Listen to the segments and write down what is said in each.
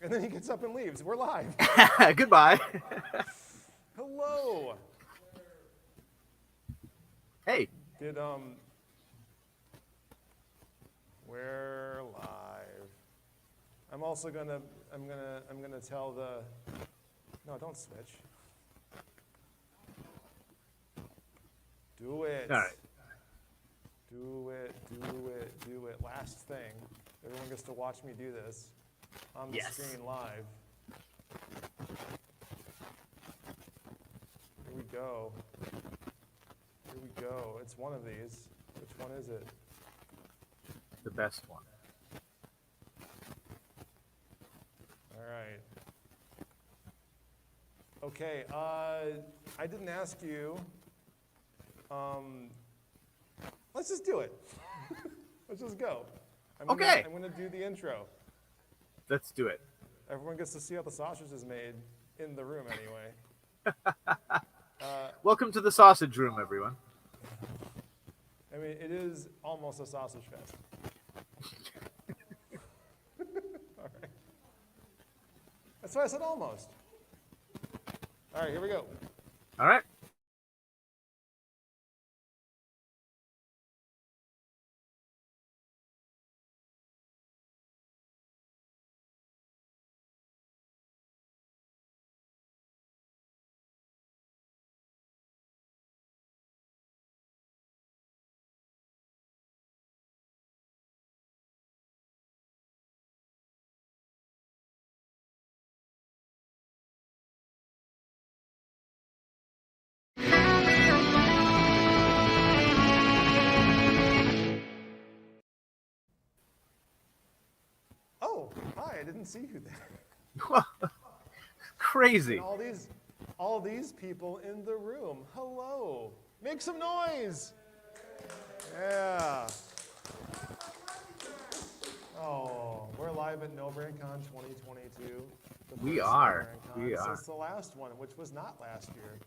And then he gets up and leaves. We're live. Goodbye. Hello. Hey. We're live. I'm also gonna tell the. No, don't switch. Do it. All right. Do it. Do it. Do it. Last thing. Everyone gets to watch me do this on the screen live. Here we go. Here we go. It's one of these. Which one is it? The best one. All right. Okay. I didn't ask you. Let's just do it. Let's just go. I'm gonna do the intro. Let's do it. Everyone gets to see how the sausage is made in the room anyway. Welcome to the sausage room, everyone. I mean, it is almost a sausage fest. All right. That's why I said almost. All right, here we go. All right. Oh, hi! I didn't see you there. Crazy. And all these people in the room. Hello. Make some noise. Yeah. Oh, we're live at NoBrandCon 2022. We are. Since the last one, which was not last year.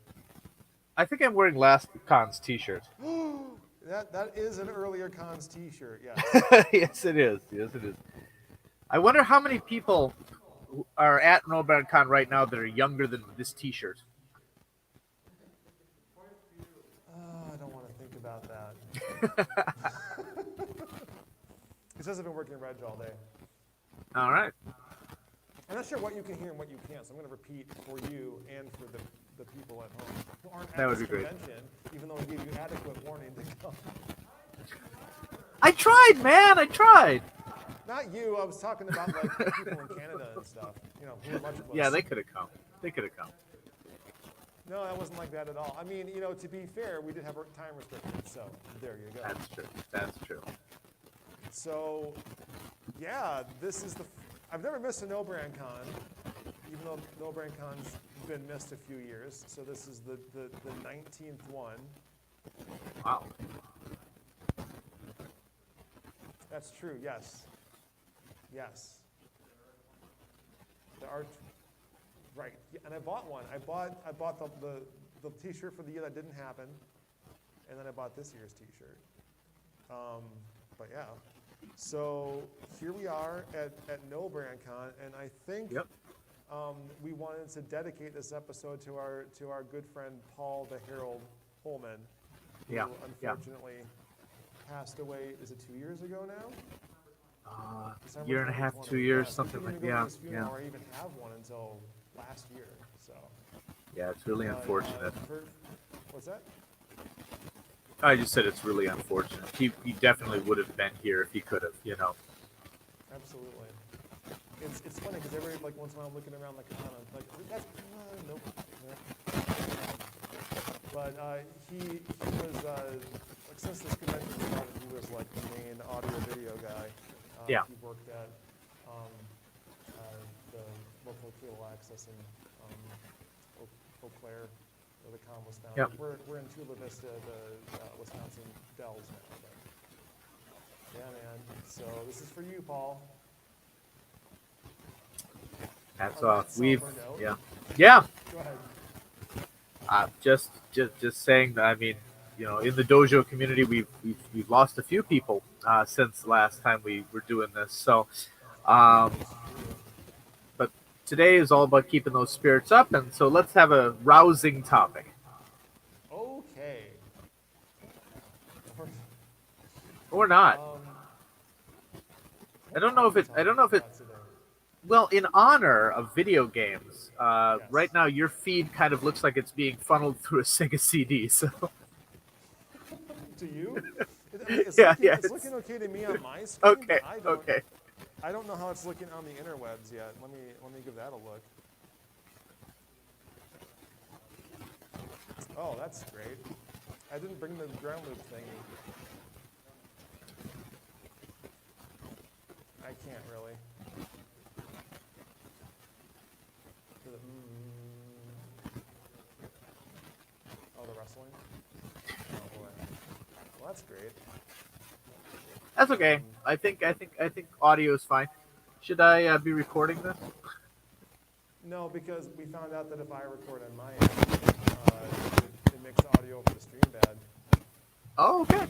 I think I'm wearing last con's t-shirt. That is an earlier con's t-shirt, yes. Yes, it is. Yes, it is. I wonder how many people are at NoBrandCon right now that are younger than this t-shirt. I don't want to think about that. He says I've been working Reg all day. All right. I'm not sure what you can hear and what you can't, so I'm going to repeat for you and for the people at home who aren't at this convention, even though I gave you adequate warning to come. I tried, man. I tried. Not you. I was talking about like people in Canada and stuff. You know, who are much closer. Yeah, they could have come. They could have come. No, that wasn't like that at all. I mean, you know, to be fair, we did have time restrictions, so there you go. That's true. That's true. So, yeah, this is I've never missed a NoBrandCon, even though NoBrandCon's been missed a few years. So this is the 19th one. Wow. That's true. Yes. Yes. The art. Right. Yeah, and I bought one. I bought the T-shirt for the year that didn't happen, and then I bought this year's T-shirt. But yeah. So here we are at NoBrandCon, and I think we wanted to dedicate this episode to our good friend Paul the Herald Holman, who unfortunately passed away. Is it 2 years ago now? Year and a half, 2 years, something like that. Or even have one until last year. So. Yeah, it's really unfortunate. What's that? I just said it's really unfortunate. He definitely would have been here if he could have, you know. Absolutely. It's funny because every once in a while I'm looking around the con, I'm like, that's nope. But he was since this convention started, he was like the main audio video guy. He worked at the local cable access in Eau Claire, where the con was founded. Yep. We're in Chula Vista, the Wisconsin Dells now. But yeah, man. So this is for you, Paul. Hats off. Go ahead. Just saying that. I mean, you know, in the dojo community, we've lost a few people since the last time we were doing this. So, but today is all about keeping those spirits up, and so let's have a rousing topic. Okay. Or not. What I don't know if it. about today? Well, in honor of video games, Yes. right now your feed kind of looks like it's being funneled through a Sega CD. So To you? It's Yeah, looking, yeah, it's it's- looking okay to me on my screen. okay, but okay. I don't know how it's looking on the interwebs yet. Let me give that a look. Oh, that's great. I didn't bring the ground loop thingy. I can't really. Oh, the wrestling? Oh boy. Well, that's great. That's okay. I think audio is fine. Should I be recording this? No, because we found out that if I record on my end, it makes the audio over the stream bad. Oh, okay.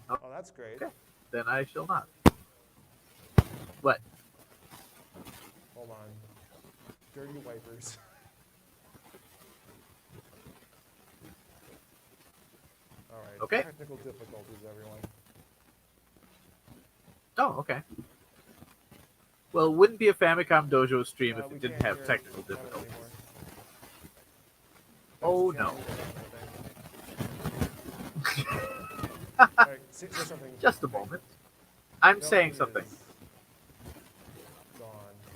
Oh, that's great. Okay. Then I shall not. What? Hold on. Dirty wipers. All right. Okay. Technical difficulties, everyone. Oh, okay. Well, it wouldn't be a Famicom Dojo stream if We it didn't can't have hear technical it difficulties. anymore. Oh, Can't no. hear it, All right, say something. Just a moment. I'm Nope, saying it something. is Gone.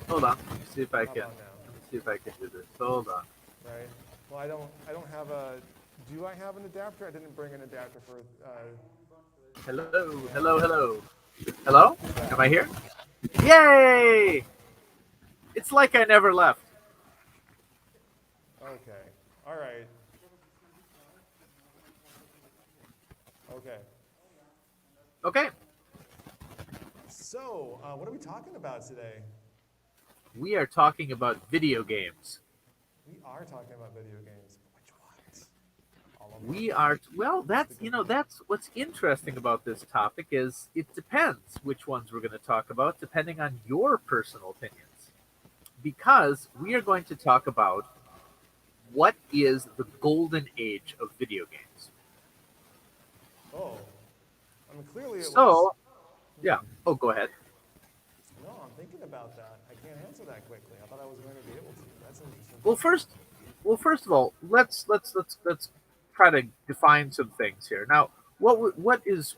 Hold on. Let me see if I How can. about now? Let me see if I can do this. Hold on. Right. Well, I don't have a. Do I have an adapter? I didn't bring an adapter for. Hello, hello, hello. Hello? Am I here? Yay! It's like I never left. Okay. All right. Okay. Okay. So, what are we talking about today? We are talking about video games. We are talking about video games. Which ones? All of them. We are, well, that's what's interesting about this topic is it depends which ones we're going to talk about depending on your personal opinions. Because we are going to talk about what is the golden age of video games. Oh. I mean, clearly it was. So, yeah. Oh, go ahead. No, I'm thinking about that. I can't answer that quickly. I thought I was going to be able to. That's interesting. Well, first of all, let's try to define some things here. Now, what is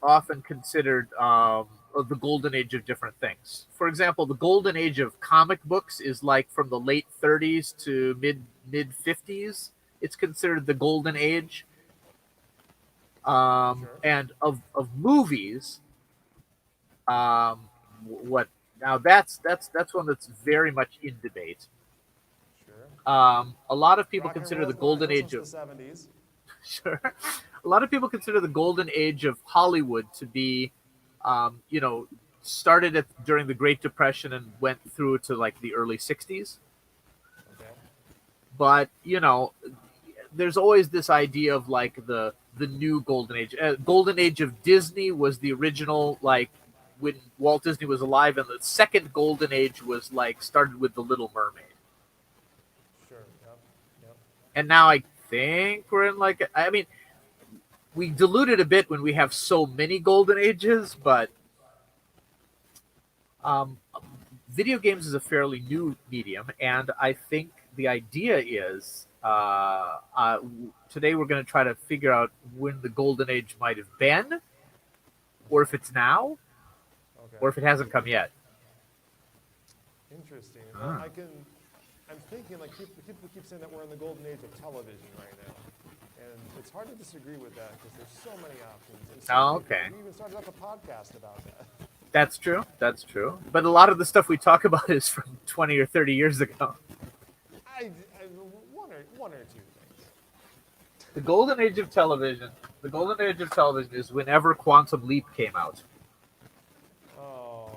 often considered the golden age of different things? For example, the golden age of comic books is like from the late 30s to mid 50s. It's considered the golden age. Sure. And of movies, what now? That's one that's very much in debate. Sure. A lot of people Rock and consider the roll's been golden around age since of the 70s. sure. A lot of people consider the golden age of Hollywood to be, started during the Great Depression and went through to like the early '60s. Okay. But there's always this idea of like the new golden age. Golden age of Disney was the original, like when Walt Disney was alive, and the second golden age was like started with the Little Mermaid. Sure. Yep. And now I think we're in like, I mean, we dilute it a bit when we have so many golden ages, but video games is a fairly new medium, and I think the idea is today we're going to try to figure out when the golden age might have been, or if it's now, Okay. or if it hasn't come yet. Interesting. Ah. Well, I'm thinking like people keep saying that we're in the golden age of television right now, and it's hard to disagree with that because there's so many options. And Oh, okay. We even started up a podcast about that. That's true. That's true. But a lot of the stuff we talk about is from 20 or 30 years ago. One or two things. The golden age of television. The golden age of television is whenever Quantum Leap came out. Oh.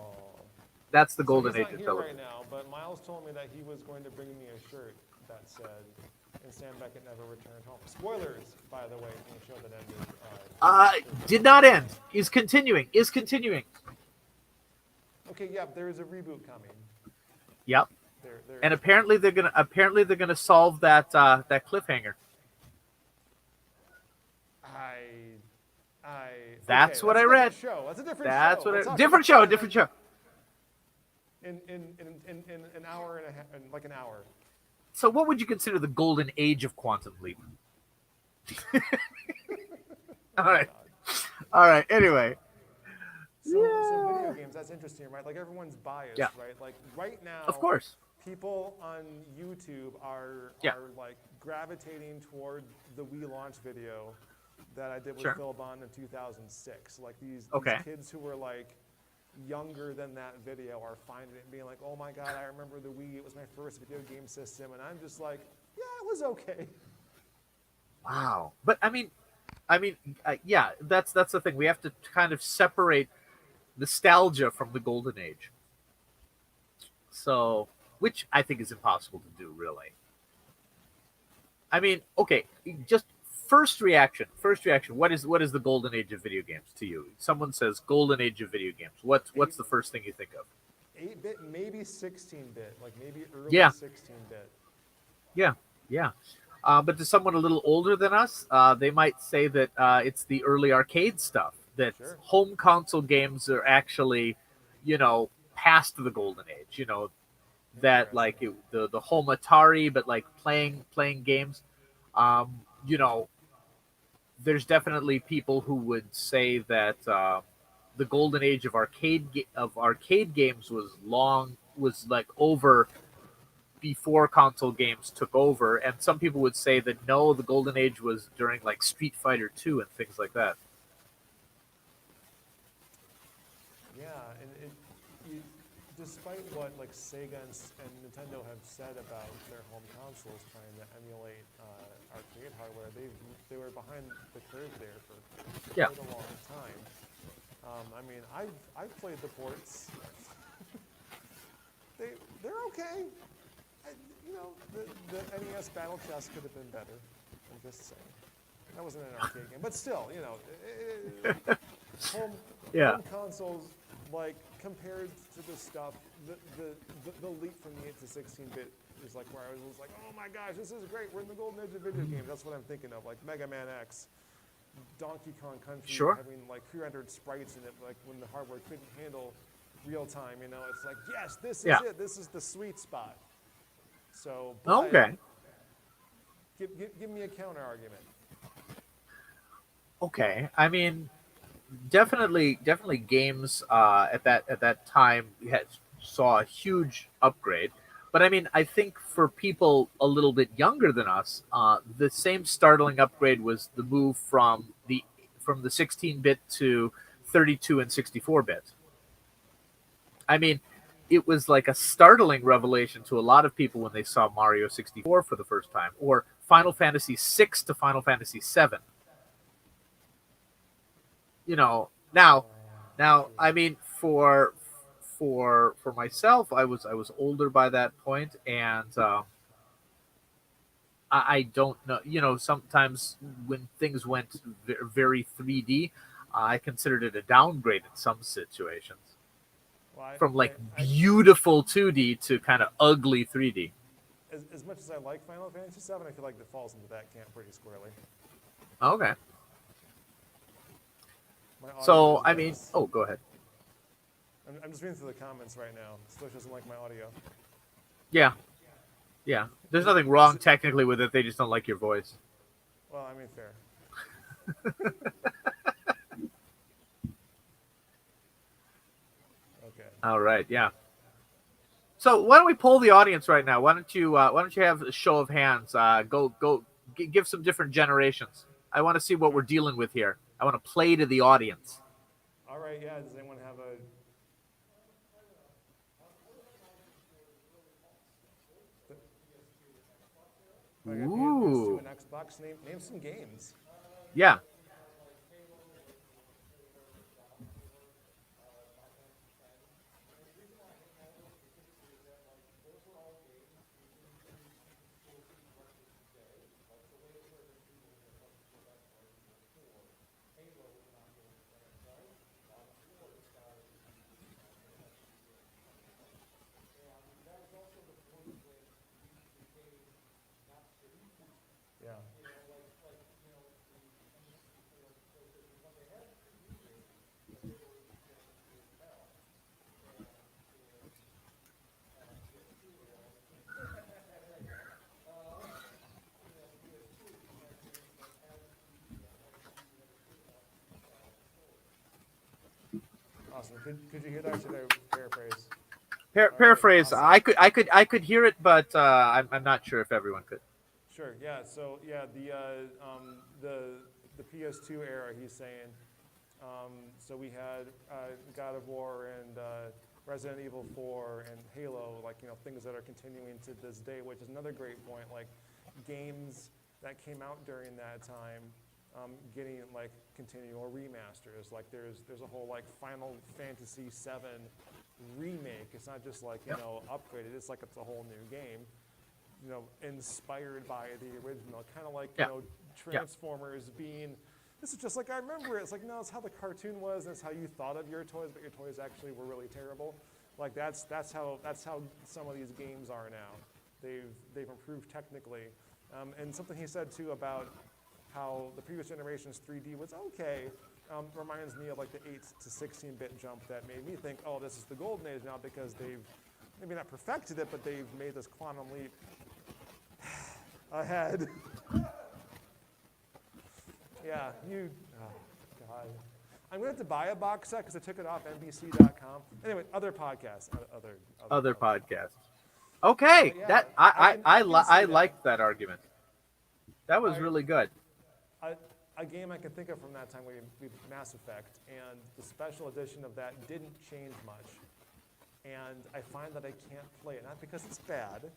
That's the So golden he's age not of here television. right now, but Miles told me that he was going to bring me a shirt that said, "And Sam Beckett never returned home." Spoilers, by the way, from the show that ended. Did not end. Is continuing. Okay, yeah, there is a reboot coming. Yep. They're And apparently they're gonna solve that cliffhanger. I okay, That's what that's I a different read. show. That's a different That's show. what We'll I talk different about show, that different show. in an hour and a half, in like an hour. So, what would you consider the golden age of Quantum Leap? Oh All my right, god. all right. Anyway, So video yeah, games, that's interesting, right? Like everyone's yeah, biased, right? Like right of now, course, people on YouTube yeah, are like gravitating toward the Wii launch video that I did with sure, Phil Bond in 2006. Like these okay, kids who were like younger than that video are finding it and being like, oh my god, I remember the Wii. It was my first video game system, and I'm just like, yeah, it was okay. wow. But yeah, that's the thing. We have to kind of separate nostalgia from the golden age. So, which I think is impossible to do, really. I mean, okay, just First reaction. What is the golden age of video games to you? Someone says golden age of video games. What's Eight, the first thing you think of? 8-bit, maybe 16-bit, like maybe early Yeah, 16-bit. yeah, yeah. But to someone a little older than us, they might say that it's the early arcade stuff. That Sure. home console games are actually, past the golden age. That Interesting. the home Atari, but like playing games. You know, there's definitely people who would say that the golden age of arcade games was like over before console games took over, and some people would say that no, the golden age was during like Street Fighter 2 and things like that. Yeah, and despite what like Sega and Nintendo have said about their home consoles trying to emulate arcade hardware, they were behind the curve there for Yeah. quite a long time. I mean, I've played the ports. They're okay. You know, the NES Battle Chess could have been better. I'm just saying. That wasn't an arcade game, but still, you know, home Yeah. home consoles, like compared to the stuff, the leap from the 8 to 16-bit is like where I was like, oh my gosh, this is great. We're in the golden age of video games. That's what I'm thinking of, like Mega Man X, Donkey Kong Country, Sure. having like 300 sprites in it, like when the hardware couldn't handle real time. You know, it's like, yes, this is Yeah. it. This is the sweet spot. So, Okay. give me a counter argument. Okay. I mean, definitely games at that time saw a huge upgrade. But I mean, I think for people a little bit younger than us, the same startling upgrade was the move from the 16-bit to 32 and 64-bit. I mean, it was like a startling revelation to a lot of people when they saw Mario 64 for the first time, or Final Fantasy 6 to Final Fantasy 7. Now I mean, for myself, I was older by that point, and I don't know. Sometimes when things went very 3D, I considered it a downgrade in some situations, Well, from like beautiful 2D to kind of ugly 3D. as much as I like Final Fantasy VII, I feel like it falls into that camp pretty squarely. Okay. My audio So is I mean, nuts. oh, go ahead. I'm just reading through the comments right now. Switch doesn't like my audio. Yeah, yeah. There's nothing wrong technically with it. They just don't like your voice. Well, I mean, fair. Okay. All right, yeah. So why don't we poll the audience right now? Why don't you have a show of hands? Give some different generations. I want to see what we're dealing with here. I want to play to the audience. All right, yeah. Does anyone have a... I got PS2 Ooh, and Xbox. Name some games. yeah. awesome. Could you hear that? Should I paraphrase? Paraphrase. Awesome. I could hear it, but I'm not sure if everyone could. Sure. Yeah. So yeah, the PS2 era. He's saying. So we had God of War and Resident Evil 4 and Halo, like things that are continuing to this day, which is another great point. Like games that came out during that time, getting like continual remasters. Like there's a whole like Final Fantasy VII remake. It's not just like upgraded. It's like it's a whole new game. Inspired by the original, kind of like Transformers being. This is just like I remember it. It's like, no, it's how the cartoon was, and it's how you thought of your toys, but your toys actually were really terrible. Like that's how some of these games are now. They've improved technically, and something he said too about how the previous generation's 3D was okay. Reminds me of like the 8 to 16-bit jump that made me think, oh, this is the golden age now because they've maybe not perfected it, but they've made this quantum leap ahead. Yeah, oh, God. I'm going to have to buy a box set because I took it off NBC.com. Anyway, other podcasts. Other podcasts. Okay, yeah, that I liked that argument. That was really good. A game I can think of from that time would be Mass Effect, and the special edition of that didn't change much. And I find that I can't play it, not because it's bad.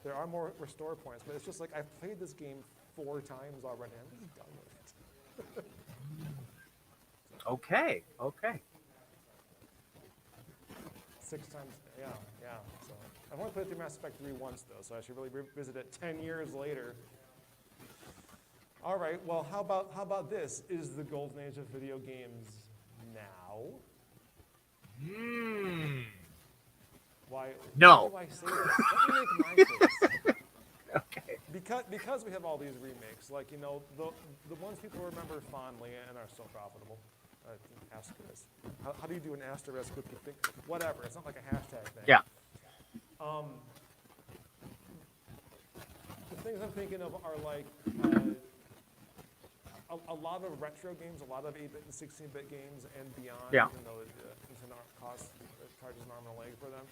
There are more restore points, but it's just like I've played this game 4 times already. I'm just done with it. Okay. 6 times, yeah. So I've only played through Mass Effect 3 once though, so I should really revisit it 10 years later. All right, well, how about this? Is the golden age of video games now? Why? No. Why do I say this? Let me make my case. Okay. Because we have all these remakes, like the ones people remember fondly and are still profitable. Asterisk. How do you do an asterisk with the thing? Whatever. It's not like a hashtag thing. Yeah. The things I'm thinking of are like a lot of retro games, a lot of 8-bit and 16-bit games and beyond. Yeah. Even though it charges an arm and a leg for them.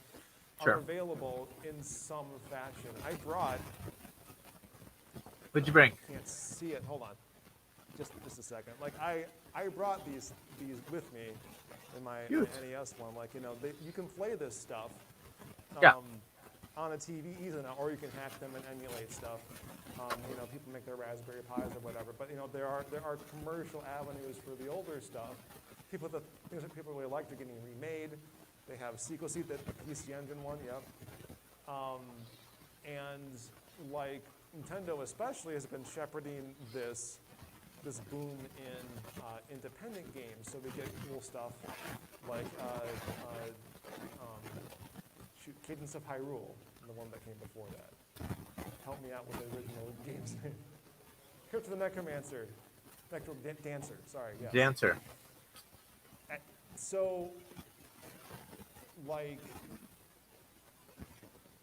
Sure. Are available in some fashion. I brought. What'd you bring? Can't see it. Hold on. Just a second. Like I brought these with me in my NES one. Like you can play this stuff on a TV easily now, or you can hack them and emulate stuff. People make their Raspberry Pis or whatever. But there are commercial avenues for the older stuff. Things that people really liked are getting remade. They have Sequel Seat, the PC Engine one. Yep. And like Nintendo especially has been shepherding this boom in independent games, so we get cool stuff like Cadence of Hyrule, the one that came before that. Help me out with the original games. Crypt of the Necromancer, Dancer. Sorry, yeah. Dancer. So, like.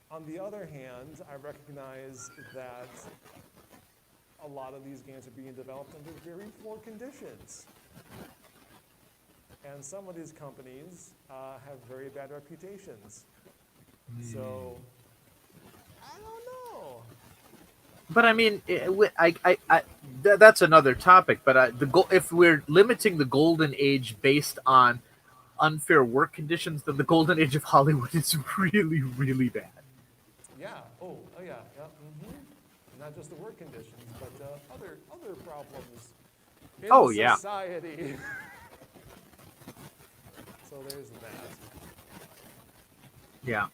On the other hand, I recognize that a lot of these games are being developed under very poor conditions. And some of these companies have very bad reputations. So, I don't know. But I mean, that's another topic. But if we're limiting the golden age based on unfair work conditions, then the golden age of Hollywood is really, really bad. Yeah. Oh yeah. Mm-hmm. Not just the work conditions, but other problems in society. So there's that. Yeah.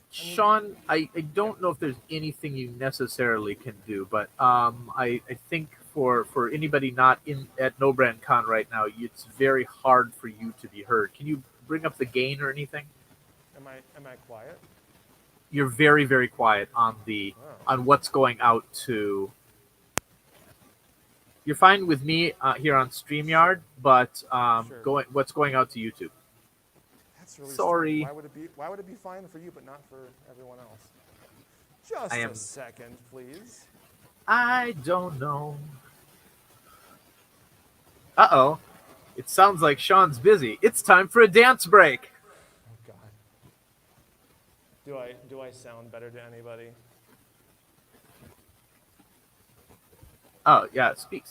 Sean, I don't know if there's anything you necessarily can do, but I think for anybody not at No Brand Con right now, it's very hard for you to be heard. Can you bring up the gain or anything? Am I quiet? You're very, very quiet on what's going out to. You're fine with me here on StreamYard, but what's going out to YouTube? That's really sorry. Why would it be fine for you but not for everyone else? Just a second, please. I don't know. Uh-oh. It sounds like Sean's busy. It's time for a dance break. Oh God. Do I sound better to anybody? Oh yeah, speak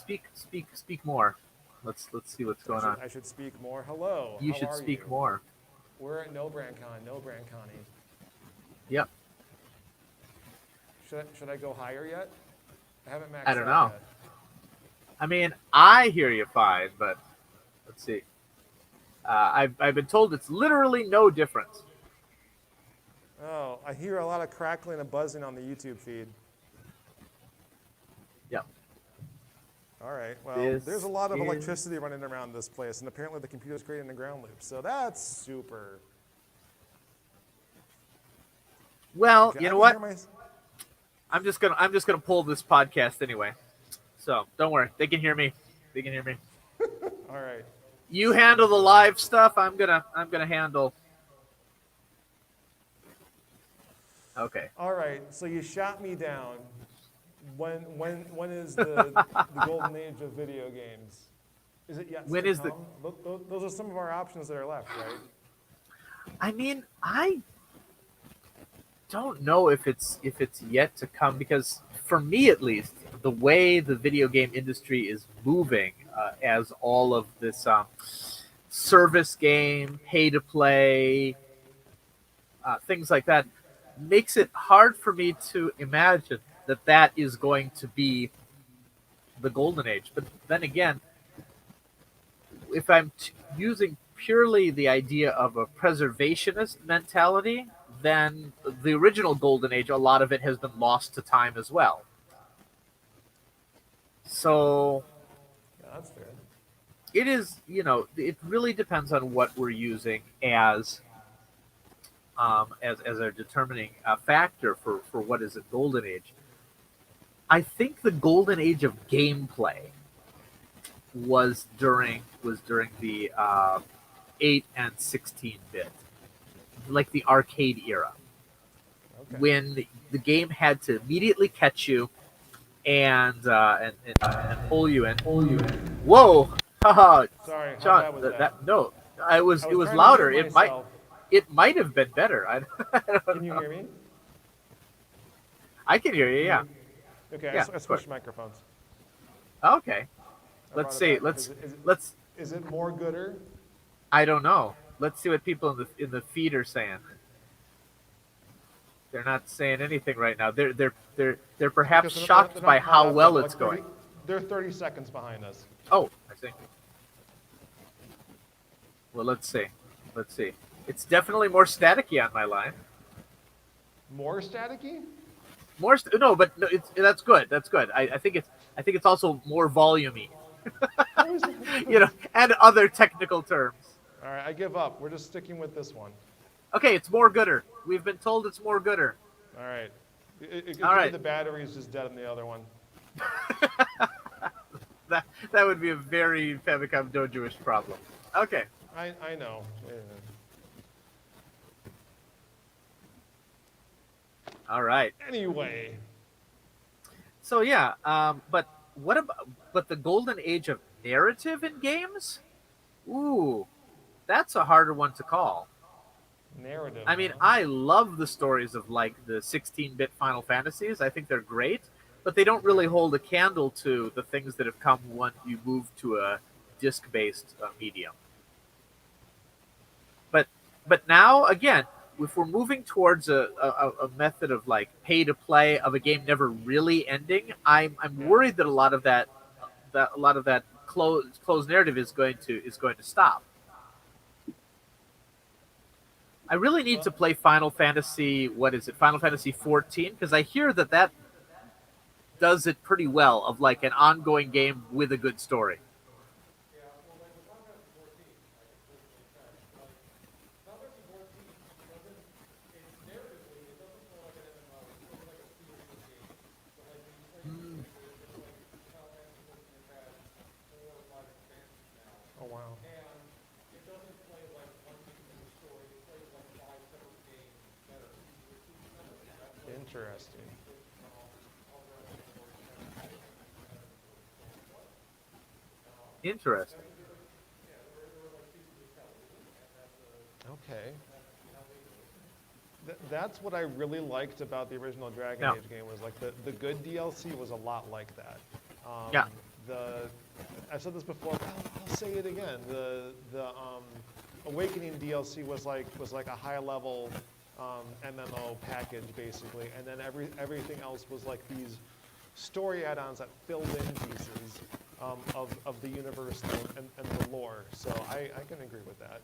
more. Let's see what's going on. I should speak more. Hello. You how should are speak you? more. We're at No Connie. Yep. Should I go higher yet? I haven't maxed I don't out know. yet. I mean, I hear you fine, but let's see. I've been told it's literally no difference. Oh, I hear a lot of crackling and buzzing on the YouTube feed. Yep. All right. Well, This there's a lot of is- electricity running around this place, and apparently the computer's creating a ground loop. So that's super. Well, Okay, you I know can what? hear my- I'm just gonna pull this podcast anyway. So don't worry, they can hear me. They can hear me. All right. You handle the live stuff. I'm gonna handle. Okay. All right. So you shot me down. When is the golden age of video games? Is it yet When to is come? Those are some of our options that are left, right? I mean, I don't know if it's yet to come, because for me at least, the way the video game industry is moving, as all of this service game, pay to play, things like that, makes it hard for me to imagine that is going to be the golden age. But then again, if I'm using purely the idea of a preservationist mentality, then the original golden age, a lot of it has been lost to time as well. So Yeah, that's fair. it is, it really depends on what we're using as a determining factor for what is a golden age. I think the golden age of gameplay was during the 8 and 16-bit, like the arcade era, Okay. when the game had to immediately catch you and pull you in. Whoa, haha, Sorry, how John, bad was that? no, it I was trying to louder. mute myself. It might have been better. I don't Can you know. hear me? I can hear you. Yeah. Okay, Yeah, I switched microphones. Okay. I Let's brought it see. back. Let's. Is it more gooder? I don't know. Let's see what people in the feed are saying. They're not saying anything right now. They're perhaps Because they're shocked not by caught how up well yet. it's Like 30 going. They're 30 seconds behind us. Oh, I see. Well, let's see. It's definitely more staticky on my line. More staticky? No, but no, that's good. That's good. I think it's also more volumey. How is that? And other technical terms. All right, I give up. We're just sticking with this one. Okay, it's more gooder. We've been told it's more gooder. All right. All right. The battery is just dead in the other one. That would be a very Famicom Dojo-ish problem. Okay. I know. Yeah. All right. Anyway. So yeah, but the golden age of narrative in games? Ooh, that's a harder one to call. Narrative. I mean, huh? I love the stories of like the 16-bit Final Fantasies. I think they're great, but they don't really hold a candle to the things that have come when you move to a disc-based medium. But now, again, if we're moving towards a method of like pay to play of a game never really ending, I'm worried that a lot of that closed narrative is going to stop. I really need to play Final Fantasy. What is it? Final Fantasy 14, because I hear that does it pretty well, of like an ongoing game with a good story. Oh, wow. Interesting. Interesting. Okay. That's what I really liked about the original Dragon Yeah. Age game was like the good DLC was a lot like that. Yeah. The I've said this before, but I'll say it again. The Awakening DLC was like a high level MMO package basically, and then everything else was like these story add-ons that filled in pieces of the universe and the lore. So I can agree with that.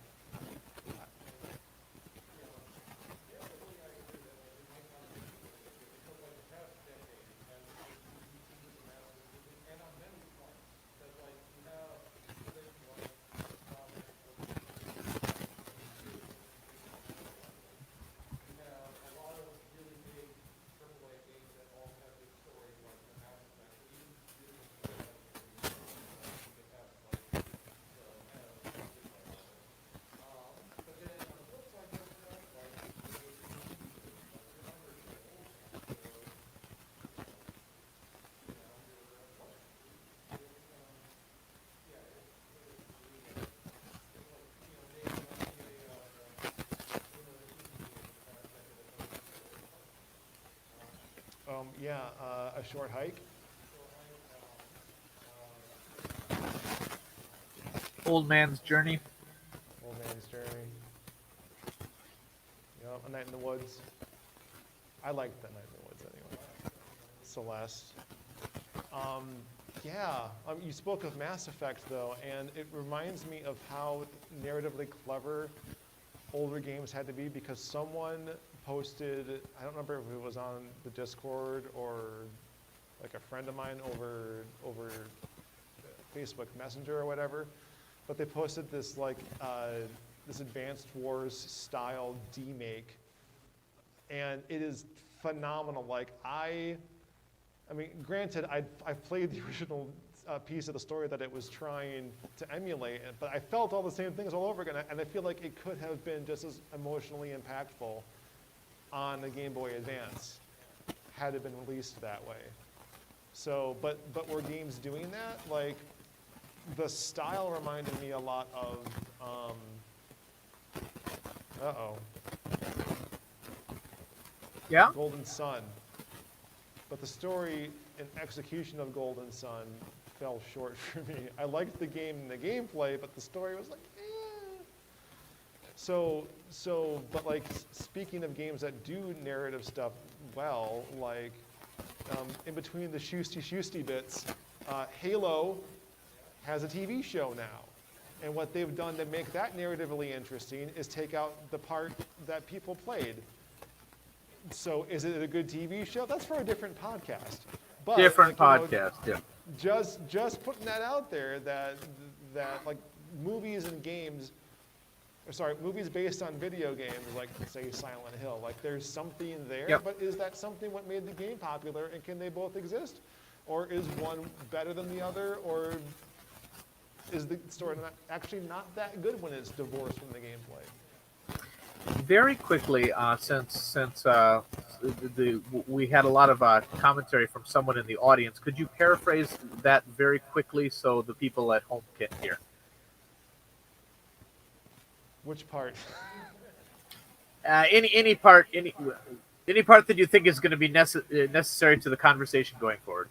Yeah, a short hike. Old Man's Journey. Old Man's Journey. Yep, A Night in the Woods. I liked that Night in the Woods anyway. Celeste. Yeah, you spoke of Mass Effect though, and it reminds me of how narratively clever older games had to be because someone posted, I don't remember if it was on the Discord or like a friend of mine over Facebook Messenger or whatever, but they posted this like this Advanced Wars style demake, and it is phenomenal. Like I mean, granted, I've played the original piece of the story that it was trying to emulate, but I felt all the same things all over again, and I feel like it could have been just as emotionally impactful on the Game Boy Advance had it been released that way. So, but were games doing that? Like, the style reminded me a lot of, Yeah. Golden Sun. But the story and execution of Golden Sun fell short for me. I liked the game and the gameplay, but the story was like, eh. But like, speaking of games that do narrative stuff well, like, in between the shusty bits, Halo has a TV show now. And what they've done to make that narratively interesting is take out the part that people played. So is it a good TV show? That's for a different podcast. But, Different like, podcast, yeah. Just putting that out there that like movies and games, or sorry, movies based on video games, like say Silent Hill, like there's something there, Yep. but is that something what made the game popular, and can they both exist? Or is one better than the other, or is the story actually not that good when it's divorced from the gameplay? Very quickly, since we had a lot of commentary from someone in the audience, could you paraphrase that very quickly so the people at home can hear? Which part? Any part that you think is going to be necessary to the conversation going forward.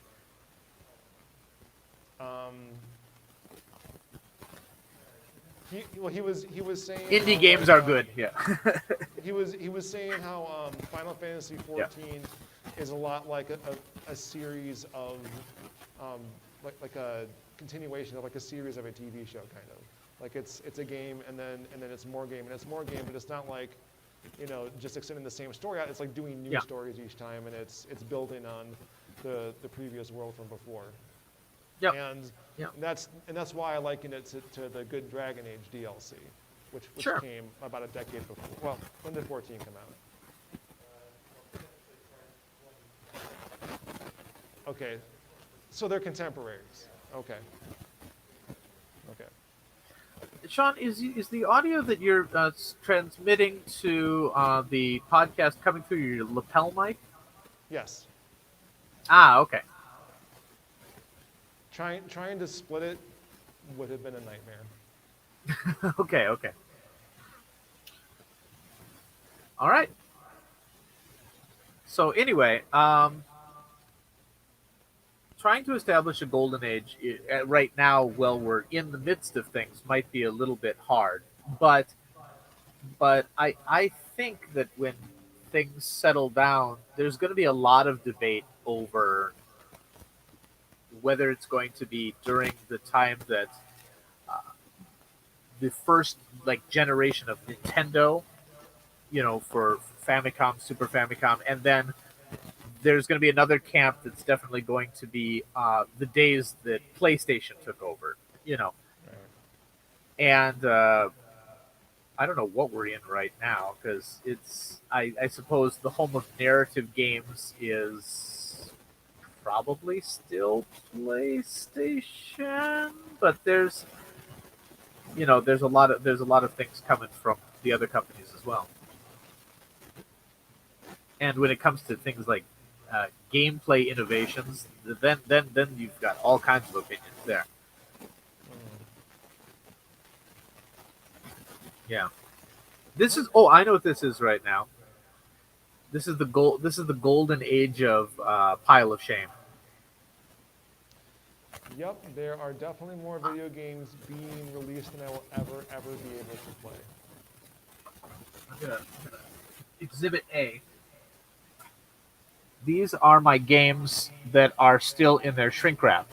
He was saying Indie games are good. Yeah. he was saying how Final Fantasy XIV is a lot like a series of like a continuation of like a series of a TV show kind of. Like it's a game and then it's more game and it's more game, but it's not like, you know, just extending the same story out. It's like doing new stories each time, and it's building on the previous world from before. Yep. And that's why I liken it to the Good Dragon Age DLC, which Sure. came about a decade before. Well, when did 14 come out? Okay, so they're contemporaries. Okay. Sean, is the audio that you're transmitting to the podcast coming through your lapel mic? Yes. Ah, okay. Trying to split it would have been a nightmare. Okay, okay. All right. So anyway, trying to establish a golden age right now, while we're in the midst of things, might be a little bit hard. But I think that when things settle down, there's going to be a lot of debate over whether it's going to be during the time that uh, the first like generation of Nintendo, for Famicom, Super Famicom, and then there's going to be another camp that's definitely going to be the days that PlayStation took over, Right. and I don't know what we're in right now because I suppose the home of narrative games is probably still PlayStation, but there's a lot of things coming from the other companies as well. And when it comes to things like gameplay innovations, then you've got all kinds of opinions there. Mm. Yeah. This is. Oh, I know what this is right now. This is the gold. This is the golden age of pile of shame. Yep, there are definitely more video games being released than I will ever be able to play. Exhibit A. These are my games that are still in their shrink wrap.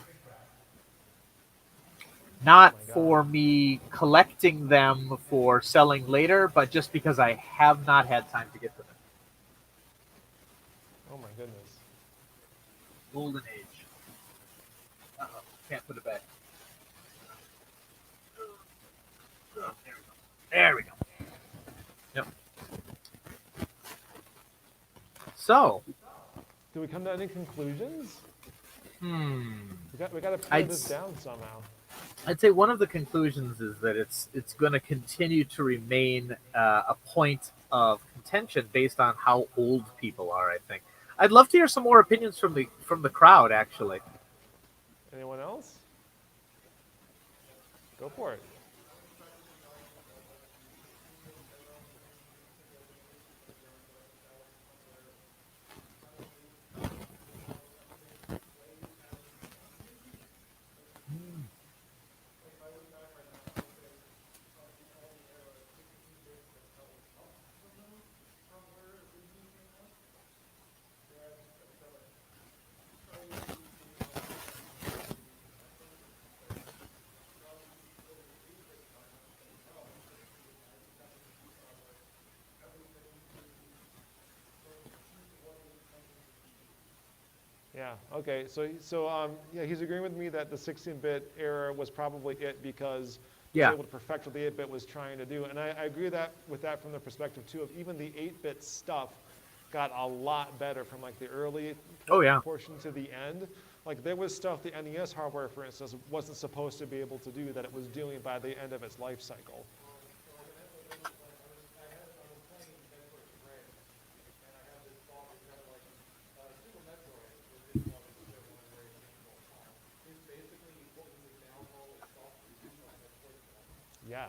Not Oh my God. for me collecting them for selling later, but just because I have not had time to get to them. Oh my goodness. Golden age. Uh-oh, can't put it back. Oh, there we go. Yep. So, Do we come to any conclusions? hmm. We got to pare this down somehow. I'd say one of the conclusions is that it's going to continue to remain a point of contention based on how old people are. I think I'd love to hear some more opinions from the crowd. Actually, Anyone else? Go for it. Yeah. Okay. Yeah, he's agreeing with me that the 16-bit era was probably it because he was yeah, able to perfect what the 8-bit was trying to do, and I agree with that from the perspective too of even the 8-bit stuff got a lot better from like the early oh yeah, portion to the end. Like there was stuff the NES hardware, for instance, wasn't supposed to be able to do that it was doing by the end of its life cycle. Yeah.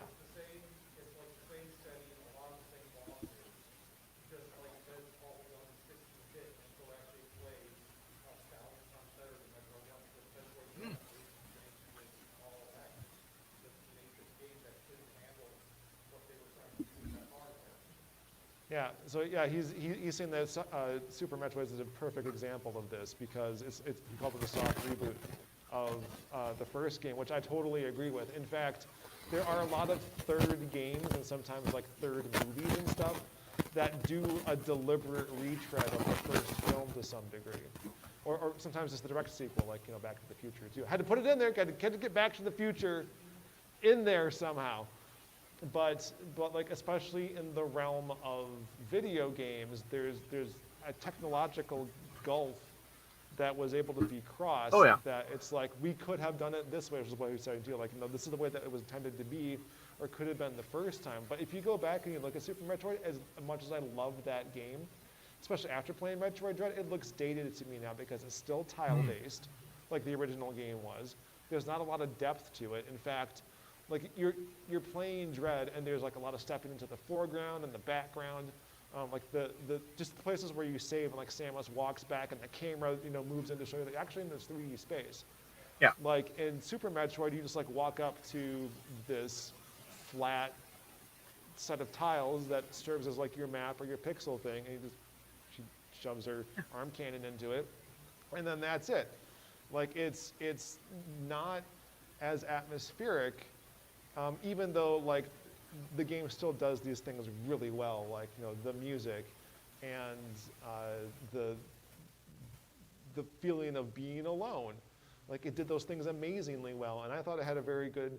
Yeah, so yeah, he's saying that Super Metroid is a perfect example of this because he called it a soft reboot of the first game, which I totally agree with. In fact, there are a lot of third games and sometimes like third movies and stuff that do a deliberate retread of the first film to some degree. Or sometimes it's the direct sequel, like Back to the Future too. I had to put it in there, had to get Back to the Future in there somehow. But like especially in the realm of video games, there's a technological gulf that was able to be crossed. oh yeah. That it's like we could have done it this way, which is what we started to do. Like this is the way that it was intended to be, or could have been the first time. But if you go back and you look at Super Metroid, as much as I love that game, especially after playing Metroid Dread, it looks dated to me now because it's still tile based, like the original game was. there's not a lot of depth to it. In fact, like you're playing Dread, and there's like a lot of stepping into the foreground and the background, like the just the places where you save, and like Samus walks back, and the camera moves in to show you that actually in this 3D space. Yeah. Like in Super Metroid, you just like walk up to this flat set of tiles that serves as like your map or your pixel thing, and she shoves her arm cannon into it, and then that's it. Like it's not as atmospheric, even though like the game still does these things really well, like the music and the feeling of being alone. Like it did those things amazingly well, and I thought it had a very good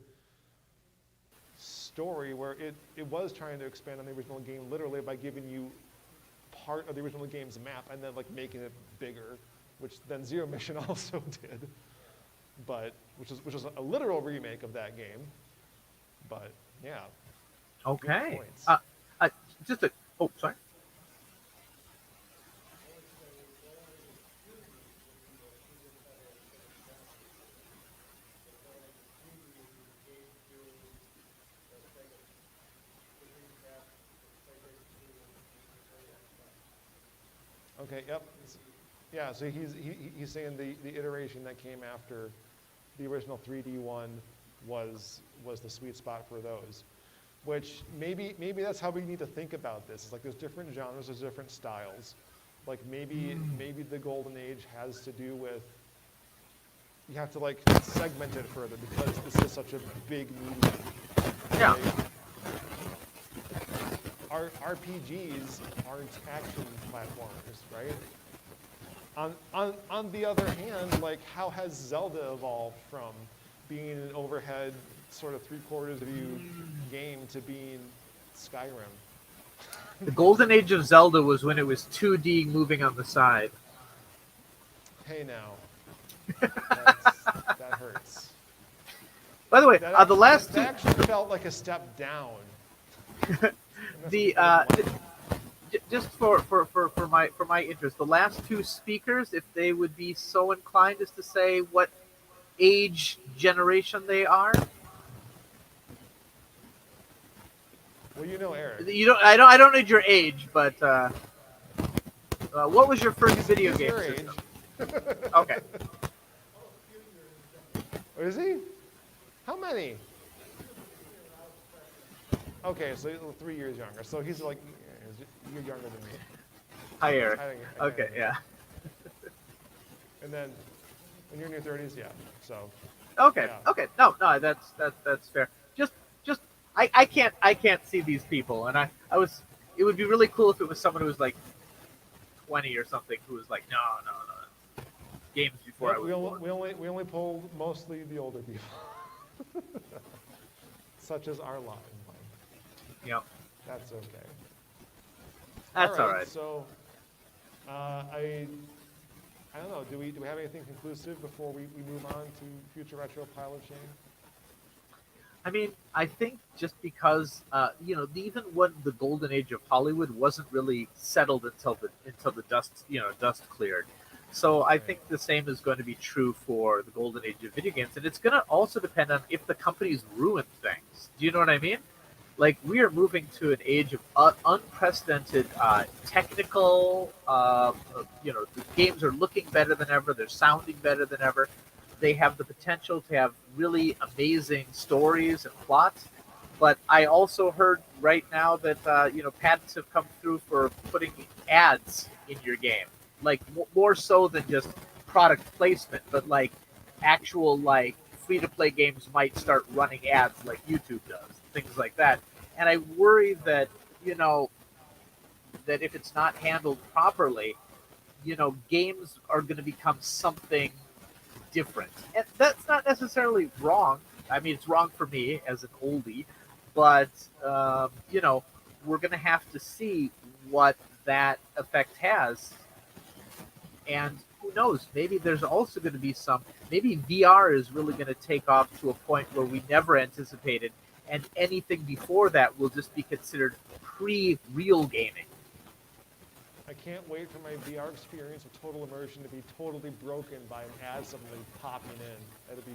story where it was trying to expand on the original game literally by giving you part of the original game's map and then like making it bigger, which then Zero Mission also did, but which was a literal remake of that game. But yeah. Okay. Sorry. Okay. Yep. Yeah. So he's saying the iteration that came after the original 3D one was the sweet spot for those. Which maybe that's how we need to think about this. It's like there's different genres, there's different styles. Like maybe the golden age has to do with you have to like segment it further because this is such a big medium. Yeah. Our RPGs aren't action platformers, right? On the other hand, like how has Zelda evolved from being an overhead sort of 3/4 view game to being Skyrim? The golden age of Zelda was when it was 2D moving on the side. Hey now, that hurts. By the way, That the last two, actually felt like a step down. just for my interest, the last two speakers, if they would be so inclined as to say what age generation they are. Well, Eric. You don't. I don't need your age, but what was your first video He's game your system? age. Okay. Is he? How many? Okay, so he's 3 years younger. So he's like, you're younger than me. Hi, Eric. I Okay, yeah. And then when you're in your 30s, yeah. So. Okay. Yeah. Okay. No, that's fair. Just I can't see these people, and it would be really cool if it was someone who was like 20 or something who was like, no. Games before I was born. We only pull mostly the older people, such as our lot in life. Yep. That's okay. That's all right. So, I don't know. Do we have anything conclusive before we move on to future retro pile of shame? I mean, I think just because even when the golden age of Hollywood wasn't really settled until the dust cleared. So I think the same is going to be true for the golden age of video games, and it's going to also depend on if the companies ruin things. Do you know what I mean? Like, we are moving to an age of unprecedented technical. The games are looking better than ever. They're sounding better than ever. They have the potential to have really amazing stories and plots. But I also heard right now that patents have come through for putting ads in your game, like more so than just product placement, but like actual like free-to-play games might start running ads like YouTube does, things like that. And I worry that that if it's not handled properly, games are going to become something different. And that's not necessarily wrong. I mean, it's wrong for me as an oldie, but we're going to have to see what that effect has. And who knows? Maybe there's also going to be maybe VR is really going to take off to a point where we never anticipated, and anything before that will just be considered pre-real gaming. I can't wait for my VR experience of total immersion to be totally broken by an ad suddenly popping in. That'd be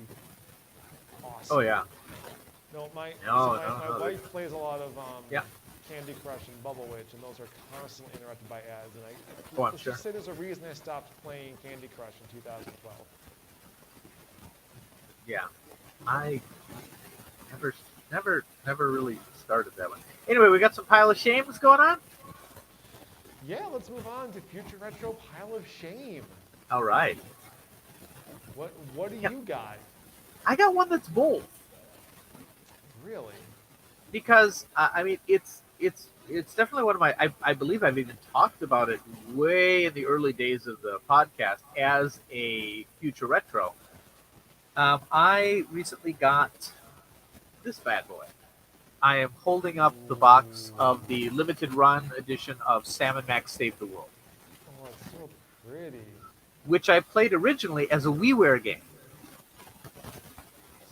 awesome. Oh yeah. No, my No, so no, my no, wife plays a lot of Yeah. Candy Crush and Bubble Witch, and those are constantly interrupted by ads. And Oh, I'm let's sure. just say there's a reason I stopped playing Candy Crush in 2012. Yeah. I never really started that one. Anyway, we got some pile of shames going on. Yeah, let's move on to Future Retro Pile of Shame. All right. What do you got? I got one that's bold Really? because I mean it's definitely one of my. I believe I've even talked about it way in the early days of the podcast as a future retro. I recently got this bad boy. I am holding up the box of the limited run edition of Sam and Max Save the World, Oh, it's so pretty. which I played originally as a WiiWare game.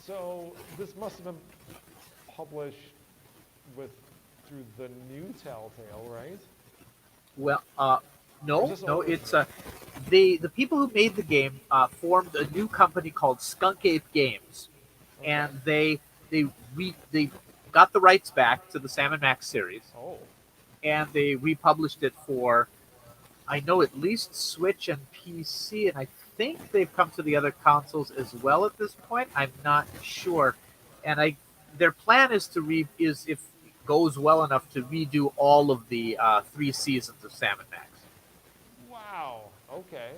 So this must have been published through the new Telltale, right? Well, Or no, is this no, older it's than the people who made the game formed a new company called Skunk Ape Games, Okay. and they got the rights back to the Sam and Max series, Oh, and they republished it for, I know, at least Switch and PC, and I think they've come to the other consoles as well at this point. I'm not sure, and their plan is is if it goes well enough to redo all of the 3 seasons of Sam and Max. wow. Okay.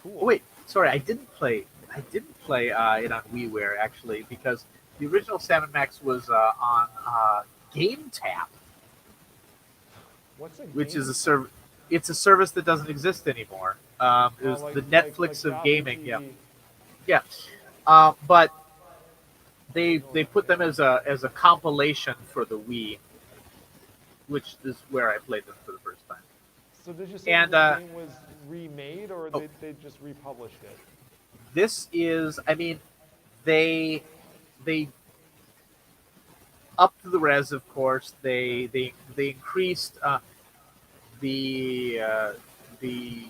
Cool. Oh, wait, sorry, I didn't play it on WiiWare actually because the original Sam and Max was on Game Tap, What's a which game? is a service. It's a service that doesn't exist anymore. It was the Netflix of Yahoo gaming. Yeah, TV. yeah. But they put them as a compilation for the Wii, which is where I played them for the first time. So did you say And the game was remade or they just republished it? this is, I mean, they upped the res, of course. They increased the the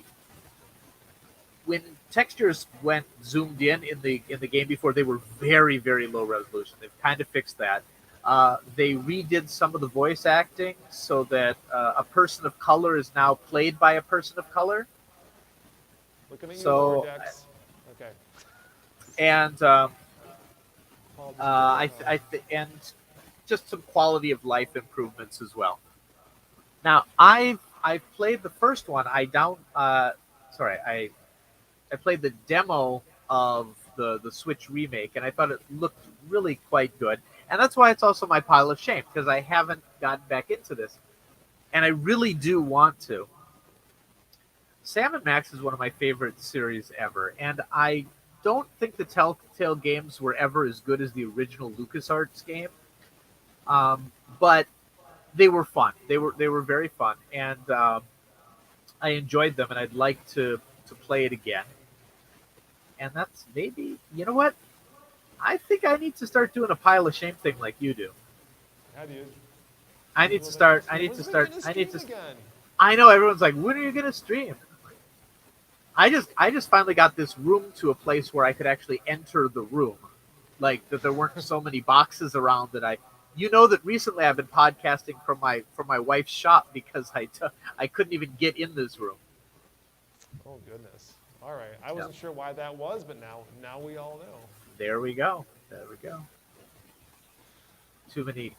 when textures went zoomed in the game before, they were very low resolution. They've kind of fixed that. They redid some of the voice acting so that a person of color is now played by a person of color. Looking at you, So, Lower Decks. Okay. And Apologies. and just some quality of life improvements as well. Now I've played the first one. I played the demo of the Switch remake, and I thought it looked really quite good. And that's why it's also my pile of shame, because I haven't gotten back into this, and I really do want to. Sam and Max is one of my favorite series ever, and I don't think the Telltale games were ever as good as the original LucasArts game, but they were fun. They were very fun, and I enjoyed them, and I'd like to play it again. And that's maybe, you know what? I think I need to start doing a pile of shame thing like you do. How do you? I need to start. I know everyone's like, when are you gonna stream? I just finally got this room to a place where I could actually enter the room, like that there weren't so many boxes around that that recently I've been podcasting from my wife's shop because I couldn't even get in this room. Oh goodness. All right. I wasn't sure why that was, but now we all know. There we go. Too many.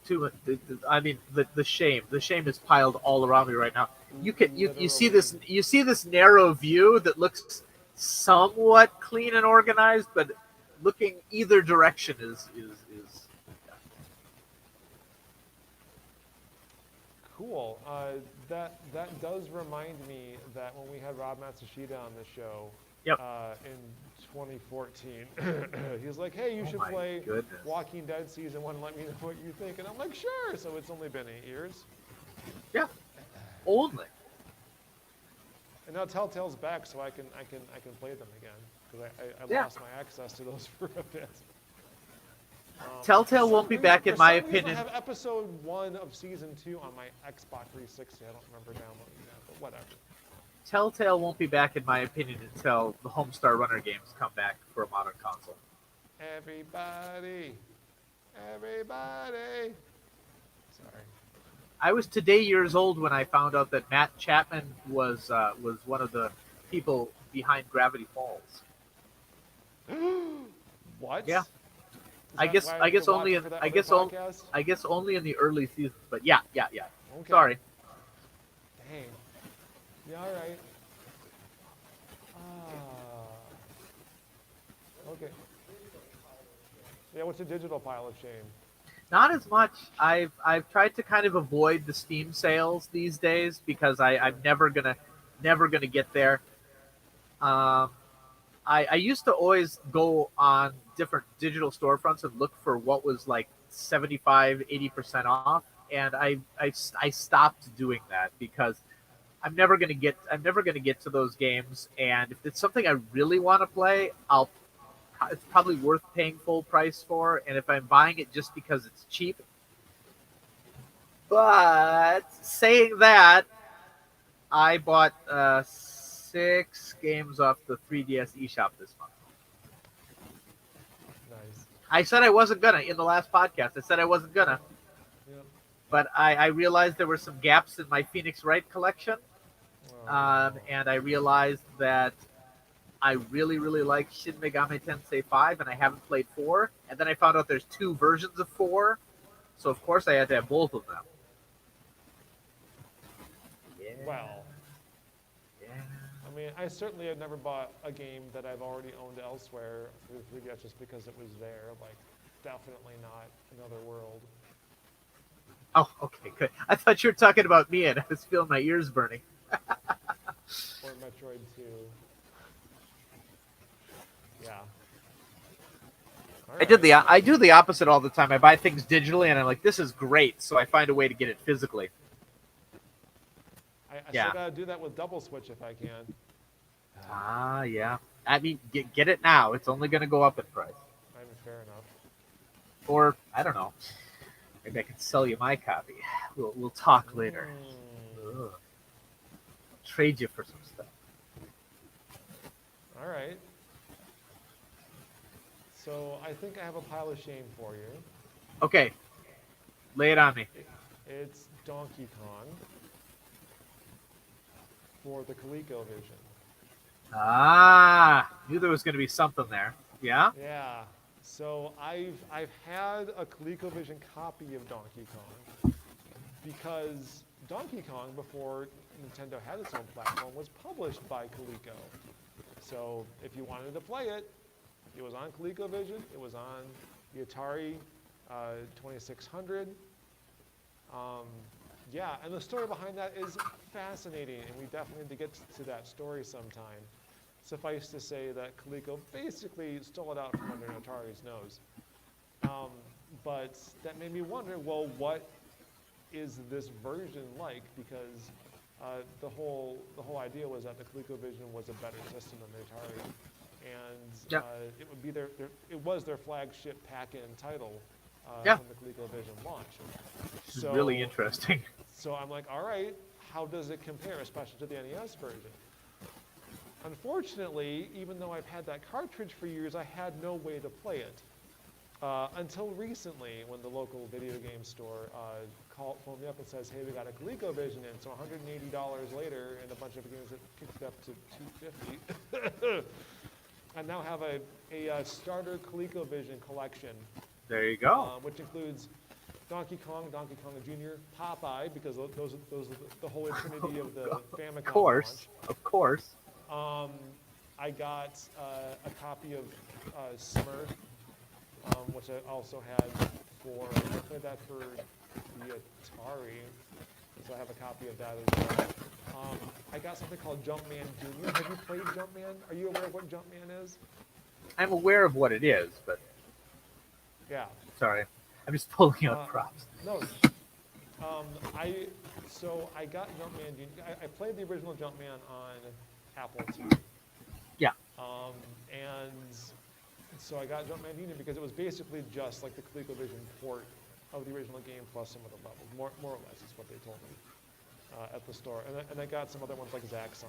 I mean, the shame is piled all around me right now. You see this narrow view that looks somewhat clean and organized, but looking either direction is. Cool. That does remind me that when we had Rob Matsushita on the show in 2014, he was like, "Hey, you should play Walking Dead Season 1 and let me know what you think." And I'm like, "Sure." So it's only been 8 years. Yeah, only. And now Telltale's back, so I can play them again because I lost my access to those for a bit. Telltale won't be back, in my opinion. I have episode 1 of season 2 on my Xbox 360. I don't remember downloading that, but whatever. Telltale won't be back, in my opinion, until the Homestar Runner games come back for a modern console. Everybody. Everybody. Sorry. I was today years old when I found out that Matt Chapman was one of the people behind Gravity Falls. What? Yeah. Is I that guess why I you're guess only watching in for that I other guess podcast? I guess only in the early seasons. But yeah. Okay. Sorry. Dang. Yeah, all right. Ah. Okay. Yeah, what's a digital pile of shame? Not as much. I've tried to kind of avoid the Steam sales these days because I'm never gonna get there. Um, I used to always go on different digital storefronts and look for what was like 75, 80% off, and I stopped doing that because I'm never gonna get to those games, and if it's something I really want to play, it's probably worth paying full price for, and if I'm buying it just because it's cheap. But saying that, I bought 6 games off the 3DS eShop this month. Nice. I said I wasn't gonna in the last podcast. I said I wasn't gonna, Yep. but I realized there were some gaps in my Phoenix Wright collection, Oh. and I realized that I really like Shin Megami Tensei 5, and I haven't played 4. And then I found out there's 2 versions of 4, so of course I had to have both of them. Yeah. Well, Yeah. I mean, I certainly have never bought a game that I've already owned elsewhere through 3DS just because it was there. Like, definitely not Another World. Oh, okay, good. I thought you were talking about me, and I was feeling my ears burning. Or Metroid 2. Yeah. All right. I do the opposite all the time. I buy things digitally, and I'm like, this is great, so I find a way to get it physically. I Yeah. still gotta do that with Double Switch if I can. Ah, yeah. I mean, get it now. It's only going to go up in price. I mean, fair enough. Or I don't know. Maybe I can sell you my copy. We'll talk later. Ugh. Trade you for some stuff. All right. So I think I have a pile of shame for you. Okay, lay it on me. It's Donkey Kong for the ColecoVision. Ah, knew there was going to be something there. Yeah. Yeah. So I've had a ColecoVision copy of Donkey Kong because Donkey Kong, before Nintendo had its own platform, was published by Coleco. So if you wanted to play it, it was on ColecoVision. It was on the Atari 2600. Yeah, and the story behind that is fascinating, and we definitely need to get to that story sometime. Suffice to say that Coleco basically stole it out from under Atari's nose. But that made me wonder, well, what is this version like? Because the whole idea was that the ColecoVision was a better system than the Atari, and Yep. it would be it was their flagship pack-in title Yeah. when the ColecoVision launched. This is really interesting. So I'm like, all right, how does it compare, especially to the NES version? Unfortunately, even though I've had that cartridge for years, I had no way to play it. Until recently, when the local video game store phoned me up and says, hey, we got a ColecoVision in, so $180 later, and a bunch of games that kicked it up to $250. I now have a starter ColecoVision collection. There you go. Which includes Donkey Kong, Donkey Kong Jr., Popeye, because those are the holy trinity of the Famicom Of course, of course. I got a copy of Smurf, which I also had I played that for the Atari, so I have a copy of that as well. I got something called Jumpman Jr. Have you played Jumpman? Are you aware of what Jumpman is? I'm aware of what it is, but Yeah. sorry, I'm just pulling out props. No. I got Jumpman Jr. I played the original Jumpman on Apple II. Yeah. And so I got Jumpman Jr. because it was basically just like the ColecoVision port of the original game plus some of the levels, more or less is what they told me at the store. And I got some other ones like Zaxxon.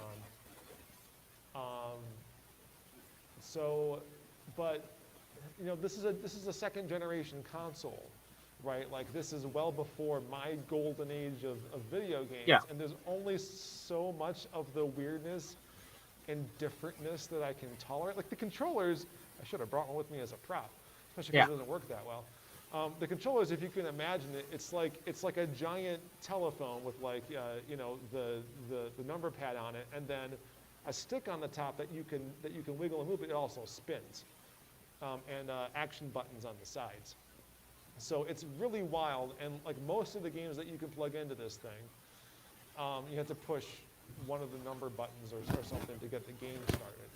But this is a second generation console, right? Like this is well before my golden age of video games, Yeah. and there's only so much of the weirdness and differentness that I can tolerate. Like the controllers, I should have brought one with me as a prop, especially because it doesn't work that well. The controllers, if you can imagine it, it's like a giant telephone with like the number pad on it, and then a stick on the top that you can wiggle and move. But it also spins, and action buttons on the sides. So it's really wild. And like most of the games that you can plug into this thing, you have to push one of the number buttons or something to get the game started.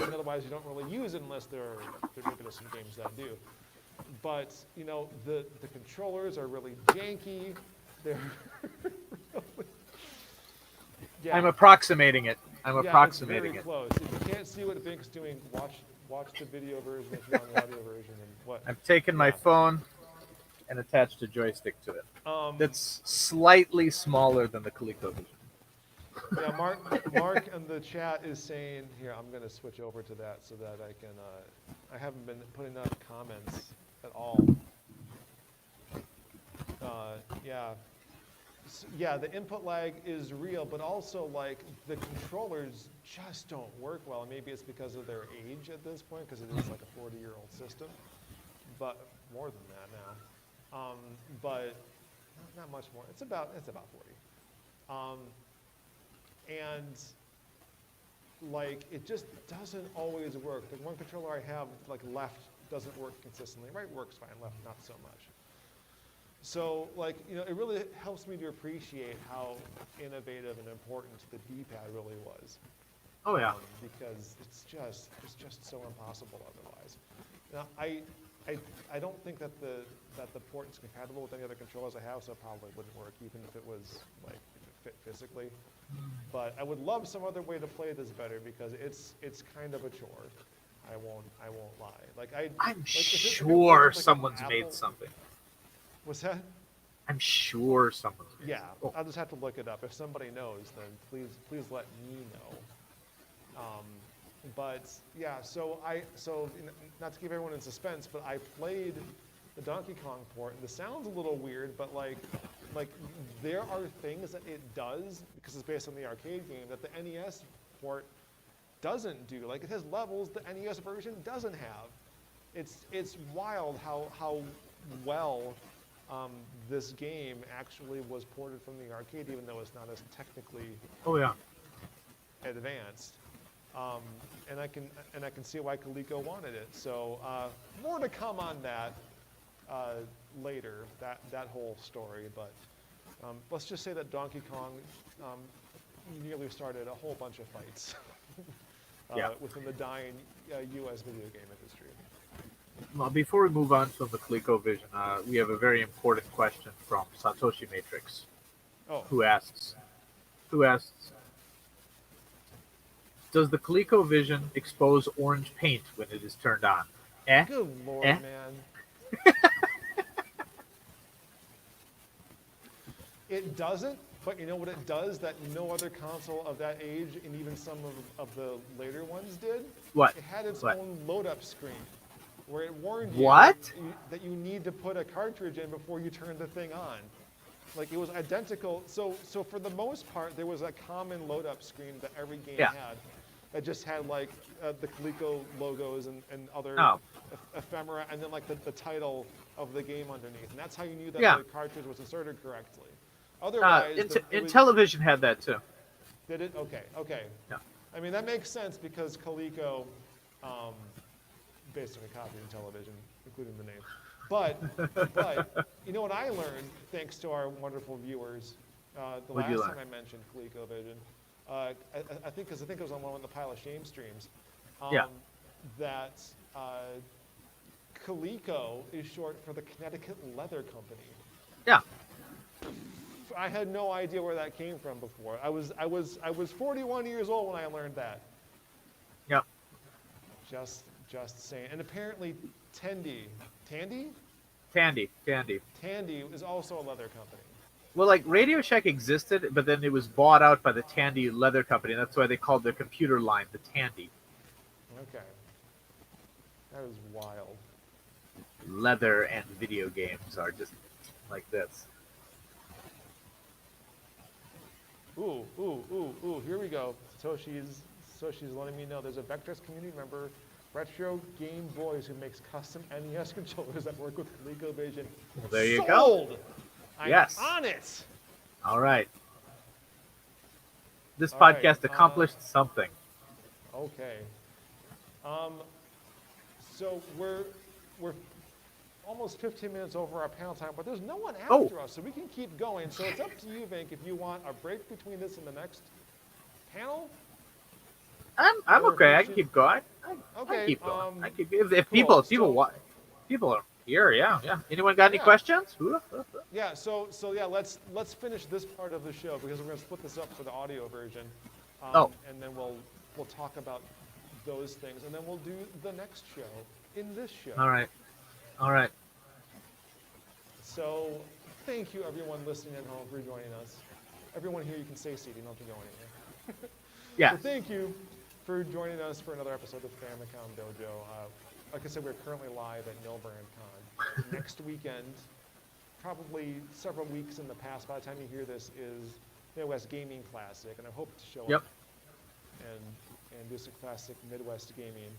And otherwise, you don't really use it unless maybe there's some games that do. But the controllers are really janky. They're really, yeah. I'm approximating it. I'm Yeah, approximating it's it. very close. If you can't see what Vinnk's doing, watch the video version if you're on the audio version. And what? I'm taking my phone and attached a joystick to it. That's slightly smaller than the ColecoVision. Yeah, Mark in the chat is saying, here, I'm going to switch over to that so that I can, I haven't been putting up comments at all. Yeah, the input lag is real, but also like the controllers just don't work well. Maybe it's because of their age at this point, because it is like a 40-year-old system, but more than that now. But not much more. It's about 40. And like it just doesn't always work. The one controller I have, like left, doesn't work consistently. Right works fine, left not so much. So like it really helps me to appreciate how innovative and important the D-pad really was. Oh yeah. Because it's just so impossible otherwise. Now I don't think that the port is compatible with any other controllers I have, so it probably wouldn't work even if it was like if it fit physically. But I would love some other way to play this better because it's kind of a chore. I won't lie. I'm sure like someone's Apple, made something. What's that? I'm sure someone's made Yeah, something. I'll just have to look it up. If somebody knows, then please let me know. But yeah, so not to keep everyone in suspense, but I played the Donkey Kong port, and the sound's a little weird, but like there are things that it does because it's based on the arcade game that the NES port doesn't do. Like it has levels the NES version doesn't have. It's wild how well this game actually was ported from the arcade, even though it's not as technically advanced. And I can see why Coleco wanted it. So more to come on that later, that whole story. But let's just say that Donkey Kong nearly started a whole bunch of fights within the dying U.S. video game industry. Well, before we move on from the ColecoVision, we have a very important question from Satoshi Matrix, who asks, does the ColecoVision expose orange paint when it is turned on? Good Lord, man. It doesn't, but you know what it does that no other console of that age and even some of the later ones did? What? It had its own load-up screen where it warned you that you need to put a cartridge in before you turn the thing on. Like it was identical. So for the most part, there was a common load-up screen that every game had. That just had like the Coleco logos and other ephemera, and then like the title of the game underneath, and that's how you knew that the cartridge was inserted correctly. Otherwise, Intellivision had that too. Did it? Okay. Yeah. I mean that makes sense because Coleco basically copied Intellivision, including the name. But you know what I learned thanks to our wonderful viewers the last time I mentioned ColecoVision. I think it was on one of the Pile of Shame streams, that Coleco is short for the Connecticut Leather Company. Yeah. I had no idea where that came from before. I was 41 years old when I learned that. Yeah. Just saying. And apparently Tandy is also a leather company. Well, like Radio Shack existed, but then it was bought out by the Tandy Leather Company, and that's why they called their computer line the Tandy. Okay. That was wild. Leather and video games are just like this. Ooh, here we go. Satoshi's letting me know there's a Vectrex community member, Retro Game Boys, who makes custom NES controllers that work with ColecoVision. Well, there you Sold! go. I'm Yes. on it! All right. This All podcast right, accomplished something. Okay. So we're almost 15 minutes over our panel time, but there's no one after us, so we can keep going. So it's up to you, Vinnk, if you want a break between this and the next panel. I'm Or okay. we I can should- keep going. Okay, I keep going. I keep, cool. if people So- people are here. Yeah. Anyone got any Yeah. questions? Yeah. So yeah. Let's finish this part of the show because we're going to split this up for the audio version. And then we'll talk about those things, and then we'll do the next show in this show. All right. So thank you, everyone listening at home, for joining us. Everyone here, you can stay seated. You don't have to go anywhere. Yeah. So thank you for joining us for another episode of Famicom Dojo. Like I said, we're currently live at Milbrand Con. Next weekend, probably several weeks in the past, by the time you hear this, is Midwest Gaming Classic, and I hope to show up and do some classic Midwest gaming.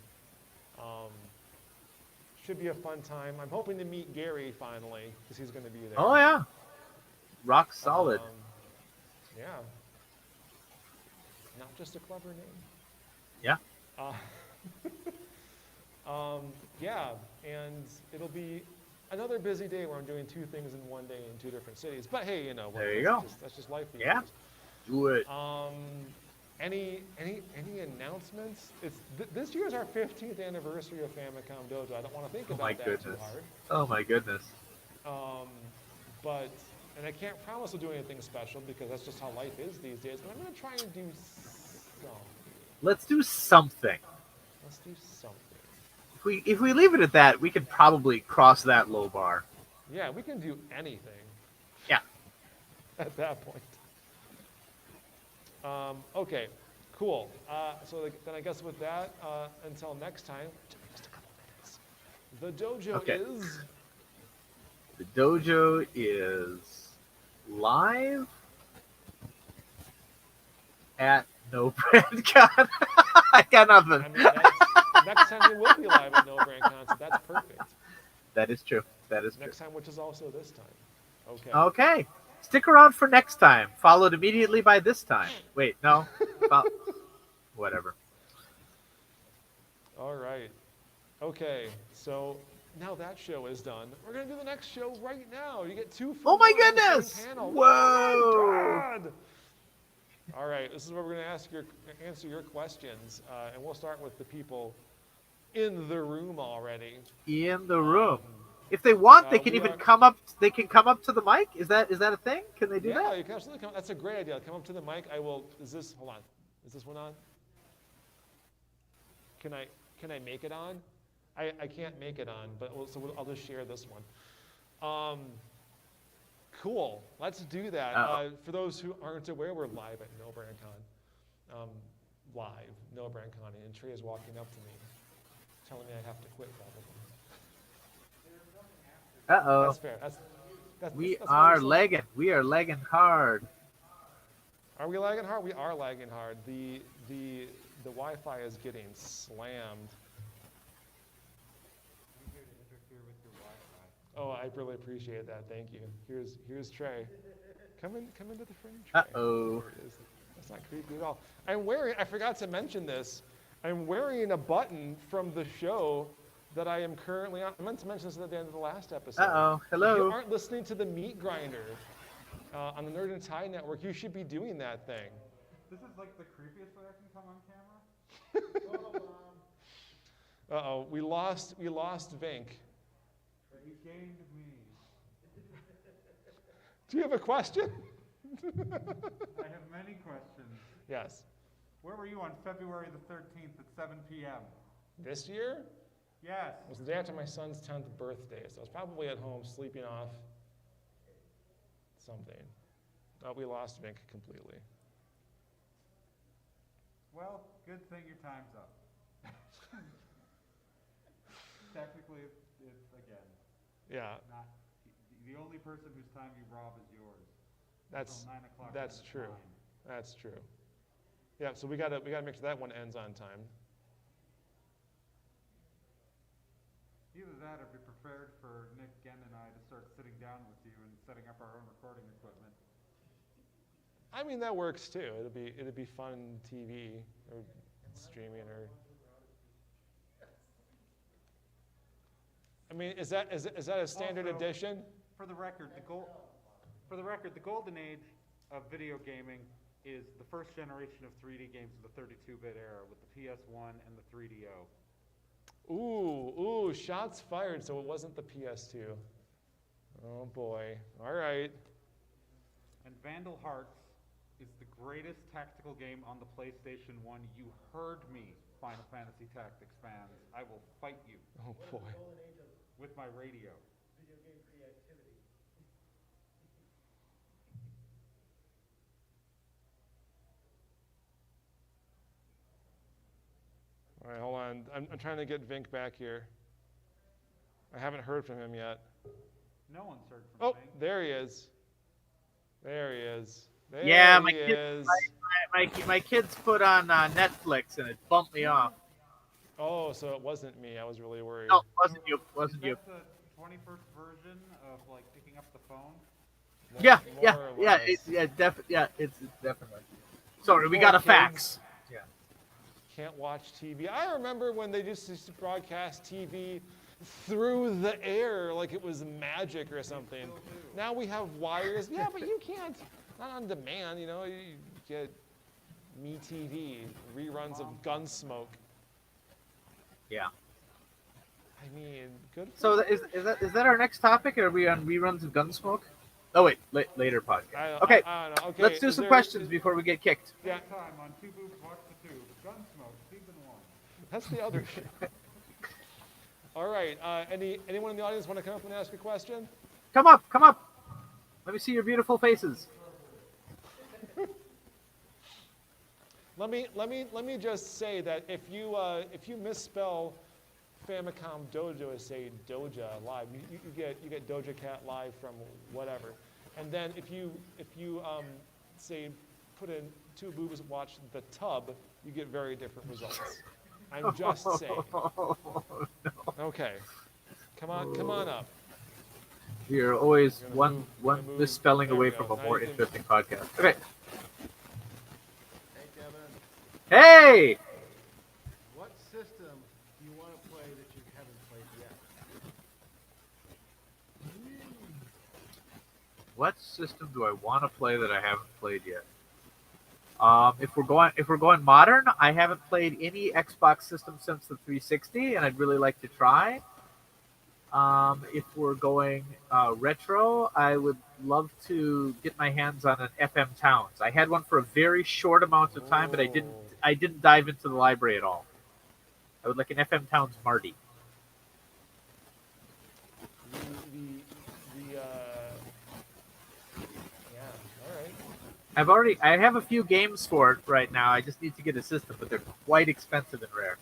Should be a fun time. I'm hoping to meet Gary finally, because he's going to be there. Oh yeah. Rock solid. Yeah. Not just a clever name. Yeah. Yeah, and it'll be another busy day where I'm doing two things in one day in two different cities. But hey, There you go. That's just life these Yeah. days. Do it. Any announcements? It's this year's our 15th anniversary of Famicom Dojo. I don't want to think about that too hard. Oh my goodness. And I can't promise to do anything special because that's just how life is these days. But I'm going to try and do something. Let's do something. Let's do something. If we leave it at that, we could probably cross that low bar. Yeah, we can do anything. Yeah. At that point. Okay, cool. So then I guess with that, until next time, just a couple minutes. The dojo is... The dojo is live at No Brand Con. I got nothing. I mean, next time we will be live at No Brand Con, so that's perfect. That is true. Next time, which is also this time. Okay. Okay. Stick around for next time, followed immediately by this time. Wait, no. Whatever. All right. Okay, so now that show is done. We're going to do the next show right now. You get two Oh my on the same goodness! panel. Whoa! Oh my God! All right, this is where we're going to answer your questions, and we'll start with the people in the room already. In the room. If they want, they can we even are- come up. They can come up to the mic. Is that a thing? Can they do Yeah, that? you can absolutely come. That's a great idea. Come up to the mic. I will. Hold on. Is this one on? Can I make it on? I can't make it on, but I'll just share this one. Cool. Let's do that. For those who aren't aware, we're live at No Brand Con. Live, No Brand Con, and Trey is walking up to me, telling me I have to quit probably. Uh-oh. That's fair. We that's are nice. lagging. We are lagging hard. Are we lagging hard? We are lagging hard. The Wi-Fi is getting slammed. Oh, I really appreciate that. Thank you. Here's Trey. Come into the frame, Trey. Uh-oh. There it is. That's not creepy at all. I forgot to mention this. I'm wearing a button from the show that I am currently on. I meant to mention this at the end of the last episode. Uh-oh. If you Hello. aren't listening to the Meat Grinder on the Nerd and Tie Network, you should be doing that thing. This is like the creepiest way I can come on camera. Uh-oh, we lost Vinnk. You gained me. Do you have a question? I have many questions. Yes. Where were you on February the 13th at 7 p.m.? This year Yes. was the day after my son's 10th birthday, so I was probably at home sleeping off something. Oh, we lost Vinnk completely. Well, good thing your time's up. technically, it's again, Yeah, not the only person whose time you rob is yours. that's Until 9 o'clock. that's when it's true. mine. That's true. Yeah, so we gotta make sure that one ends on time. Either that or be prepared for Nick, Gen, and I to start sitting down with you and setting up our own recording equipment. I mean, that works too. It'd be fun TV or streaming or. I mean, is that a standard Also, edition? For the record, the golden age of video gaming is the first generation of 3D games of the 32-bit era with the PS1 and the 3DO. Ooh, shots fired. So it wasn't the PS2. Oh boy. All right. And Vandal Hearts is the greatest tactical game on the PlayStation 1. You heard me, Final Fantasy Tactics fans. I will fight you. Oh boy. With my radio. Video game creativity. All right, hold on. I'm trying to get Vinnk back here. I haven't heard from him yet. No one's heard from Oh, Vinnk. there he is. There he is. There Yeah, he is. my kids put on Netflix and it bumped me off. Oh, so it wasn't me. I was really worried. No, wasn't you? Wasn't Is you? that the 21st version of like picking up the phone? Yeah, More yeah, or yeah, less. it's definitely. Sorry, we Poor got a kids. fax. Yeah. Can't watch TV. I remember when they used to broadcast TV through the air like it was magic or something. Now we have wires. Yeah, but you can't. Not on demand, you know. You get MeTV, reruns of Gunsmoke. Yeah. I mean, good. So is that our next topic? Are we on reruns of Gunsmoke? Oh wait, later podcast. Okay, I don't know. Okay, let's do is some there- questions before we get kicked. Yeah, Next time on Two Boobs Watch the Tube, Gunsmoke, Season 1. that's the other show. All right. Anyone in the audience want to come up and ask a question? Come up, come up. Let me see your beautiful faces. Let me just say that if you misspell Famicom Dojo as say Doja Live, you get DojoCast Live from whatever, and then if you say put in Two Boobs Watch the Tub, you get very different results. I'm just saying. Oh, no. Okay, come on up. You're always We're gonna one move- one we're gonna move- misspelling there we away go. from a Now more you can- interesting podcast. Okay. Hey, Kevin, Hey! what system do you want to play that you haven't played yet? What system do I want to play that I haven't played yet? If we're going modern, I haven't played any Xbox system since the 360, and I'd really like to try. If we're going retro, I would love to get my hands on an FM Towns. I had one for a very short amount of time, but I didn't dive into the library at all. I would like an FM Towns Marty. Yeah, all right. I have a few games for it right now. I just need to get a system, but they're quite expensive and rare.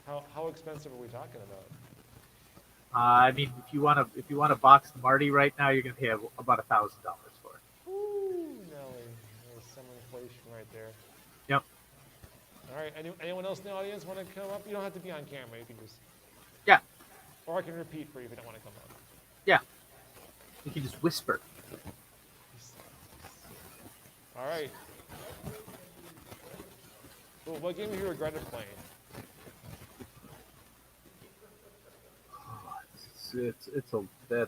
How expensive are we talking about? I mean, if you want to box Marty right now, you're gonna pay about $1,000 for it. Ooh, Nelly, there's some inflation right there. Yep. All right. Anyone else in the audience want to come up? You don't have to be on camera. You can just. Yeah. Or I can repeat for you if you don't want to come up. Yeah. You can just whisper. All right. Well, what game have you regretted playing?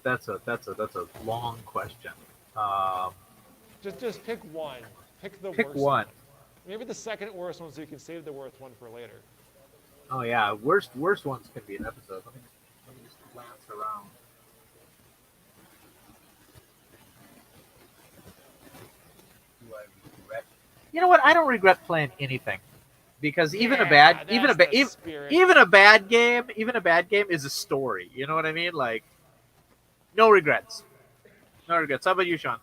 That's a long question. Just pick one. Pick the Pick worst one. Maybe the second worst one, so you can save the worst one for later. Oh yeah, worst ones can be an episode. Let me just glance around. Do I regret? You know what? I don't regret playing anything, because even a bad game is a story. You know what I mean? Like, no regrets. No regrets. How about you, Sean?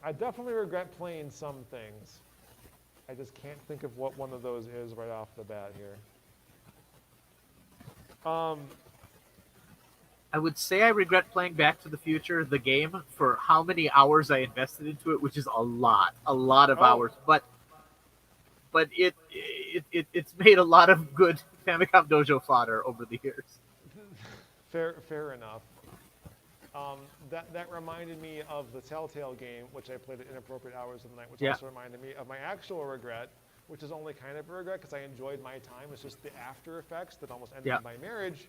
I definitely regret playing some things. I just can't think of what one of those is right off the bat here. Um, I would say I regret playing Back to the Future, the game, for how many hours I invested into it, which is a lot of Oh. hours. But it's made a lot of good Famicom Dojo fodder over the years. fair enough. That reminded me of the Telltale game, which I played at inappropriate hours of the night, which Yeah. also reminded me of my actual regret, which is only kind of a regret because I enjoyed my time. It's just the after effects that almost ended Yeah. my marriage.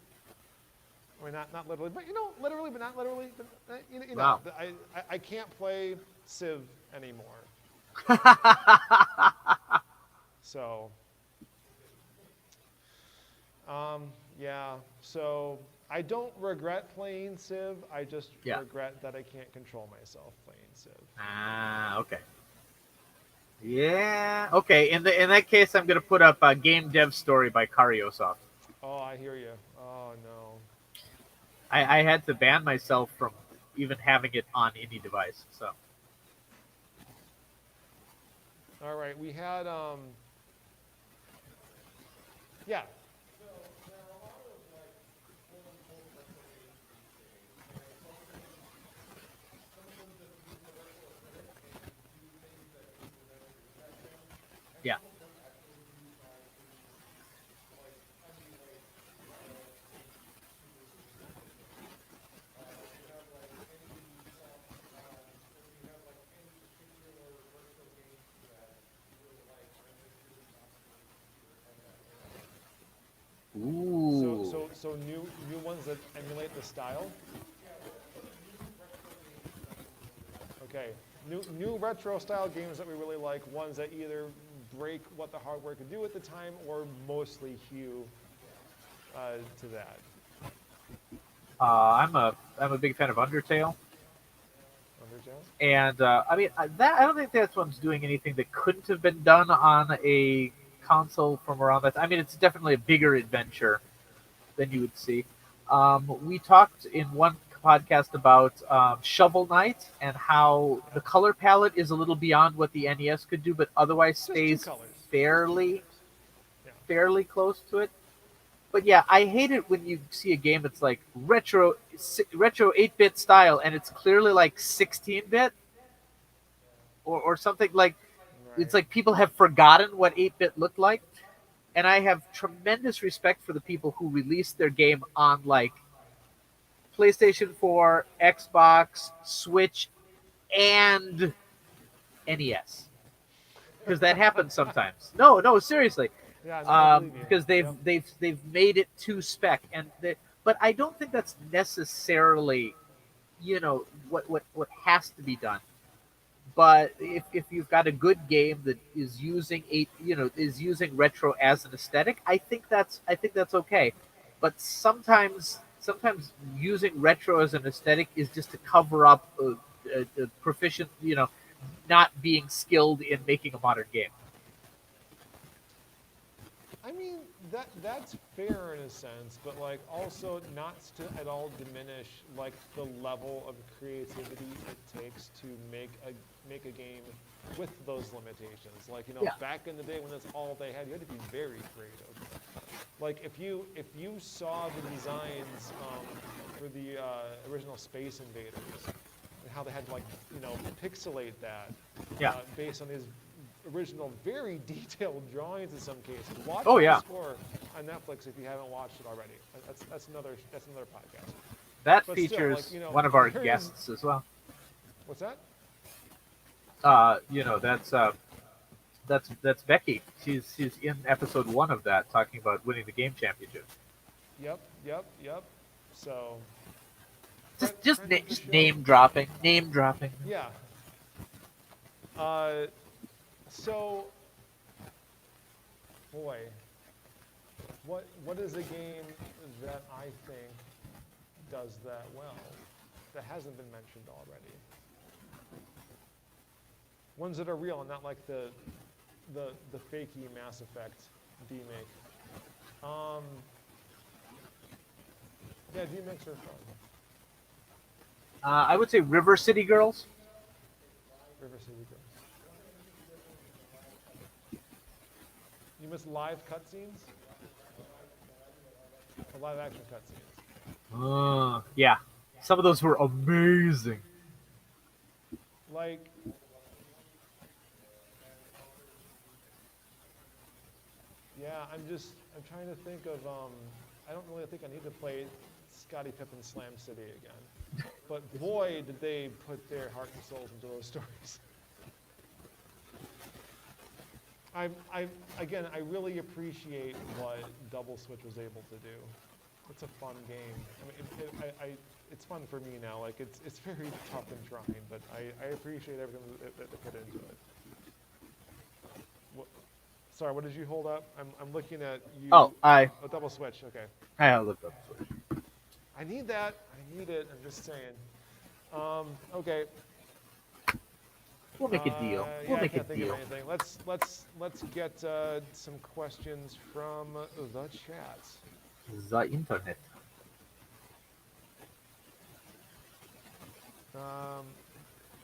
I mean, not literally, but literally, but not literally. But Wow. I can't play Civ anymore. So, yeah. So I don't regret playing Civ. I just Yeah. regret that I can't control myself playing Civ. Okay. Yeah. Okay. In that case, I'm gonna put up a Game Dev Story by Karyosoft. Oh, I hear you. Oh no. I had to ban myself from even having it on any device. So All right, we had yeah. yeah. Ooh. So new ones that emulate the style. Okay, new retro style games that we really like. Ones that either break what the hardware could do at the time, or mostly hew to that. I'm a big fan of Undertale, Undertale? and I mean that I don't think that one's doing anything that couldn't have been done on a console from around that. I mean, it's definitely a bigger adventure than you would see. We talked in one podcast about Shovel Knight and how the color palette is a little beyond what the NES could do, but otherwise Just two stays colors. fairly Yeah. fairly close to it. But yeah, I hate it when you see a game that's like retro 8-bit style and it's clearly like 16-bit or something like it's Right. like people have forgotten what 8-bit looked like. And I have tremendous respect for the people who released their game on like PlayStation 4, Xbox, Switch, and NES. Because that happens sometimes. No, seriously. Yeah, no, I believe you. Because Yep. they've made it to spec, but I don't think that's necessarily, what has to be done. But if you've got a good game that is using retro as an aesthetic, I think that's okay. But sometimes using retro as an aesthetic is just to cover up a proficient, not being skilled in making a modern game. I mean, that's fair in a sense, but like also not to at all diminish like the level of creativity it takes to make a game with those limitations. Like, Yeah. back in the day when that's all they had, you had to be very creative. Like if you saw the designs for the original Space Invaders and how they had to like pixelate that Yeah. based on these original, very detailed drawings in some cases. Watch Oh, the yeah. score on Netflix if you haven't watched it already. That's another podcast. That But still, features like, one of our there is- guests as well. What's that? That's Becky. She's in episode 1 of that, talking about winning the game championship. Yep. So. Just friend of the show. name dropping. Yeah. So, boy, what is a game that I think does that well that hasn't been mentioned already? Ones that are real and not like the fakey Mass Effect remake. Yeah, remakes are fun. I would say River City Girls. River City Girls. You miss live cutscenes? The live action cutscenes. Yeah. Some of those were amazing. Like, yeah, I'm trying to think of, I don't really think I need to play Scottie Pippen Slam City again. But boy, did they put their heart and souls into those stories. Again, I really appreciate what Double Switch was able to do. It's a fun game. I mean, it's fun for me now. Like, it's very tough and trying, but I appreciate everything that they put into it. Sorry, what did you hold up? I'm looking at you. Oh, Double Switch. Okay. I held up Double Switch. I need that. I need it. I'm just saying. Okay. We'll make a deal. We'll make a I can't think deal. of anything. Let's get some questions from the chat. The internet.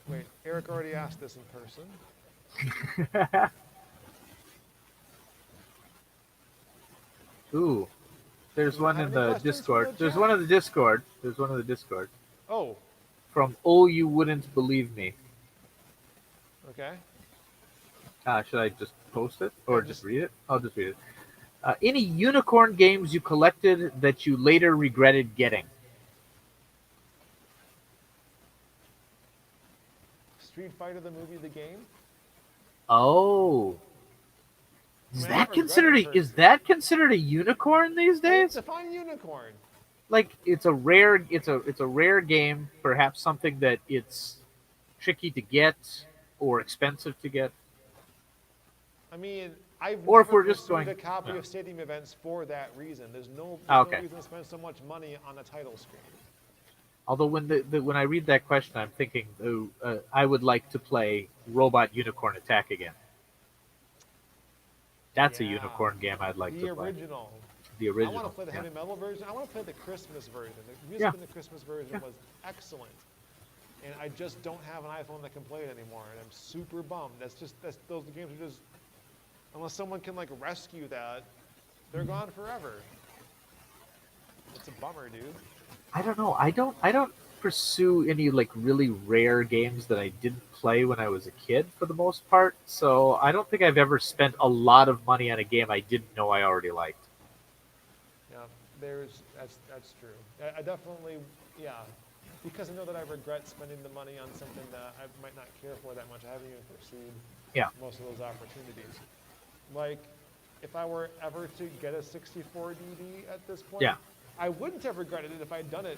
Wait, Eric already asked this in person. Ooh. There's Do we one have in any the questions Discord. from the There's chat? one in the Discord. There's one in the Discord. Oh, From Oh You Wouldn't Believe Me. okay. Should I just post it or Yeah, just read it? I'll just read it. Any unicorn games you collected that you later regretted getting? Street Fighter the movie, the game. Oh. Is I mean, I that don't regret considered it a, per is se. that considered a unicorn these days? Define unicorn. Like it's a rare game, perhaps something that it's tricky to get or expensive to get. I mean, I've Or if never we're just pursued going- a copy yeah. of Stadium events for that reason. There's no Okay. reason to spend so much money on a title screen. Although when I read that question, I'm thinking, I would like to play Robot Unicorn Attack again. That's a Yeah. unicorn game I'd like The to play. original. The I original. want to play the yeah. heavy metal version. I want to play the Christmas version. The music Yeah. in the Christmas version Yeah. was excellent. And I just don't have an iPhone that can play it anymore, and I'm super bummed. Those games are just, unless someone can like rescue that, they're gone forever. It's a bummer, dude. I don't know. I don't pursue any like really rare games that I didn't play when I was a kid for the most part. So I don't think I've ever spent a lot of money on a game I didn't know I already liked. Yeah, that's true. I definitely, yeah, because I know that I regret spending the money on something that I might not care for that much. I haven't even pursued Yeah. most of those opportunities. Like, if I were ever to get a 64 DD at this point, Yeah. I wouldn't have regretted it if I'd done it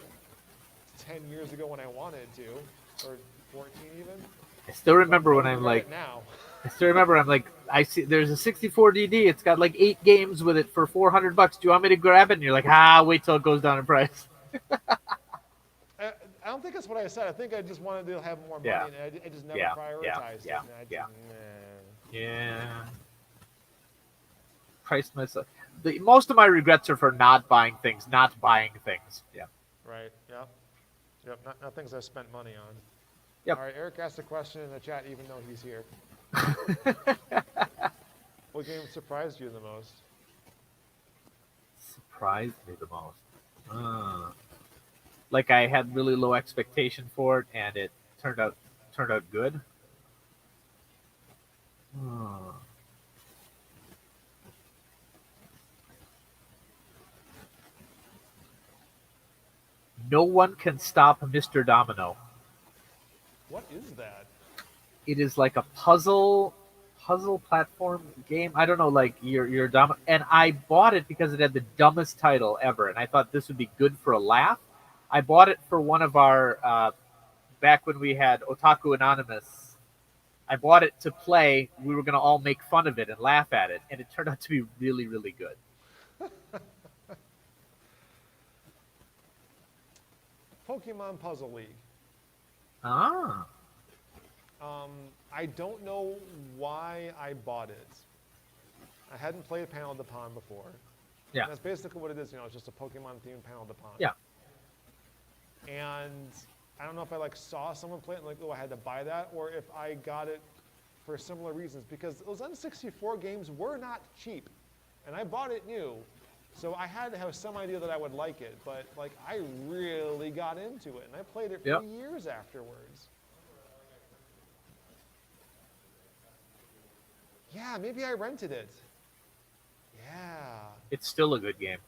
10 years ago when I wanted to, or 14 even. I still remember I when would I'm regret like, it now. I still remember I'm like, I see there's a 64 DD. It's got like 8 games with it for $400. Do you want me to grab it? And you're like, wait till it goes down in price. I don't think that's what I said. I think I just wanted to have more money, Yeah. and I just never Yeah, prioritized yeah, it. And I yeah. just, Yeah. Price myself. Most of my regrets are for not buying things. Yeah. Right. Yep. Not things I've spent money on. Yep. All right. Eric asked a question in the chat, even though he's here. What game surprised you the most? Surprised me the most. Like I had really low expectation for it, and it turned out good. No one can stop Mr. Domino. What is that? It is like a puzzle platform game. I don't know, like you're dumb. And I bought it because it had the dumbest title ever, and I thought this would be good for a laugh. I bought it for one of our back when we had Otaku Anonymous. I bought it to play. We were gonna all make fun of it and laugh at it, and it turned out to be really, really good. Pokemon Puzzle League. Ah. I don't know why I bought it. I hadn't played Panel de Pon before. Yeah. And that's basically what it is. It's just a Pokemon-themed Panel de Pon. Yeah. And I don't know if I saw someone play it and I had to buy that, or if I got it for similar reasons, because those N64 games were not cheap, and I bought it new, So I had to have some idea that I would like it, but like I really got into it, and I played it for Yep. years afterwards. Yeah, maybe I rented it. Yeah. It's still a good game.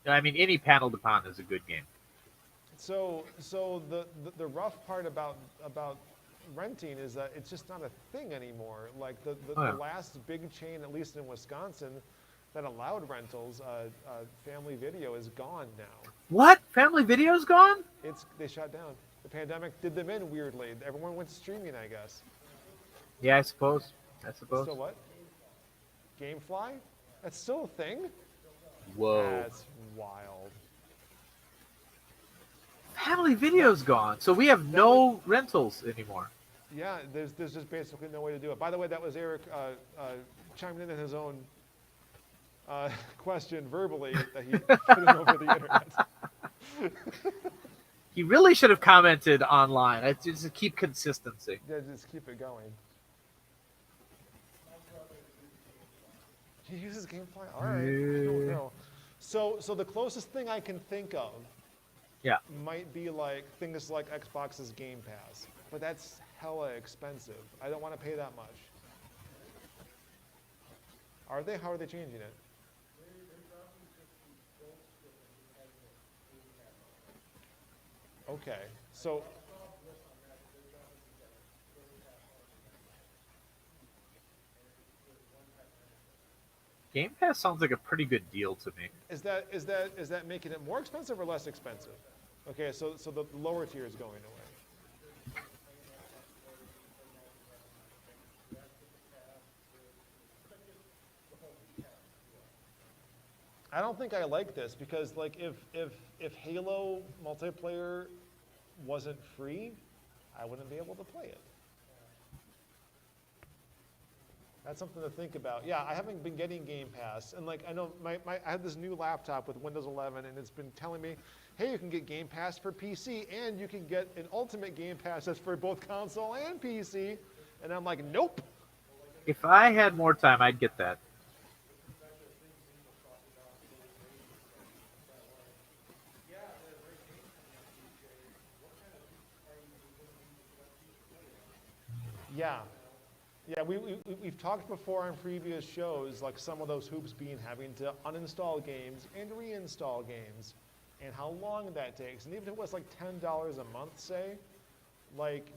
I mean, any panel upon is a good game. So the rough part about renting is that it's just not a thing anymore. Like the Oh, yeah. last big chain, at least in Wisconsin, that allowed rentals, Family Video, is gone now. What? Family Video's gone? They shut down. The pandemic did them in weirdly. Everyone went to streaming, I guess. Yeah, I suppose. Still what? GameFly? That's still a thing? Whoa. That's wild. Family Video's gone. So we have no rentals anymore. Yeah, there's just basically no way to do it. By the way, that was Eric chiming in his own question verbally that he put in over the internet. He really should have commented online. I just keep consistency. Yeah, just keep it going. He uses GameFly? All right. I don't know. So the closest thing I can think of Yeah. might be like things like Xbox's Game Pass, but that's hella expensive. I don't want to pay that much. Are they? How are they changing it? Okay, so Game Pass sounds like a pretty good deal to me. is that making it more expensive or less expensive? Okay, so the lower tier is going away. I don't think I like this because like if Halo multiplayer wasn't free, I wouldn't be able to play it. That's something to think about. Yeah, I haven't been getting Game Pass, and like I know I have this new laptop with Windows 11, and it's been telling me, hey, you can get Game Pass for PC, and you can get an Ultimate Game Pass that's for both console and PC, and I'm like, nope. If I had more time, I'd get that. Yeah. Yeah, we've talked before on previous shows, like some of those hoops being having to uninstall games and reinstall games, and how long that takes. And even if it was like $10 a month, say, like,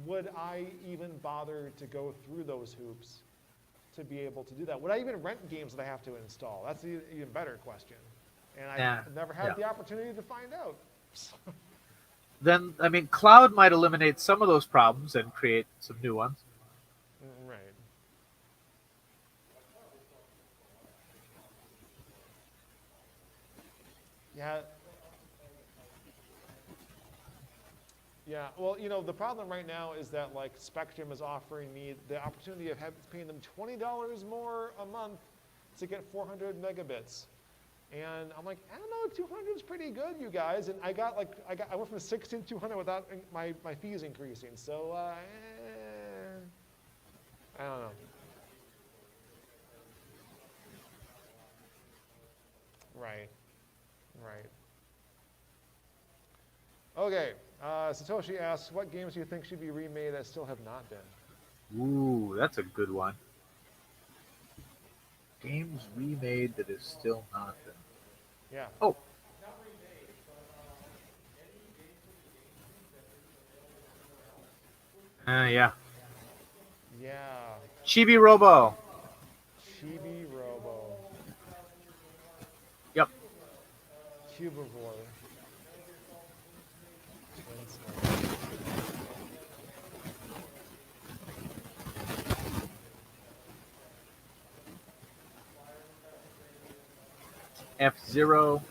would I even bother to go through those hoops to be able to do that? Would I even rent games that I have to install? That's the even better question. And I've never had the opportunity to find out. Then, I mean, cloud might eliminate some of those problems and create some new ones. Right. Yeah. Yeah, well, you know, the problem right now is that, like, Spectrum is offering me the opportunity of paying them $20 more a month to get 400 megabits. And I'm like, I don't know, 200 is pretty good, you guys. And I went from 16 to 200 without my fees increasing. So, I don't know. Right. Okay, Satoshi asks, what games do you think should be remade that still have not been? Ooh, that's a good one. Games remade that is still not been. Yeah. Oh. Yeah. Yeah. Chibi Robo. Chibi Robo. Yep. Cubivore. F-Zero.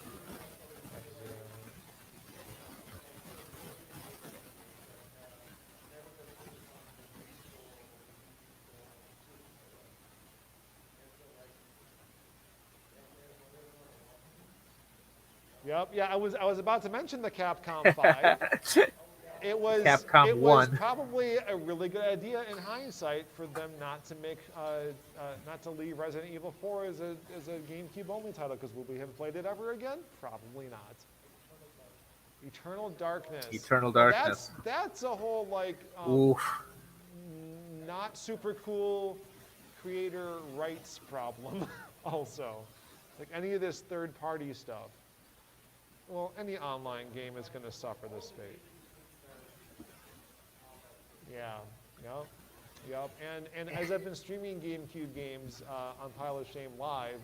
Yep. Yeah, I was about to mention the Capcom 5. Capcom it was 1. probably a really good idea in hindsight for them not to make not to leave Resident Evil 4 as a GameCube only title, because will we have played it ever again? Probably not. Eternal Darkness. Eternal Well, Darkness. that's a whole like Oof. not super cool creator rights problem also. Like any of this third party stuff. Well, any online game is going to suffer this fate. Yeah, yep. And as I've been streaming GameCube games on Pile of Shame Live,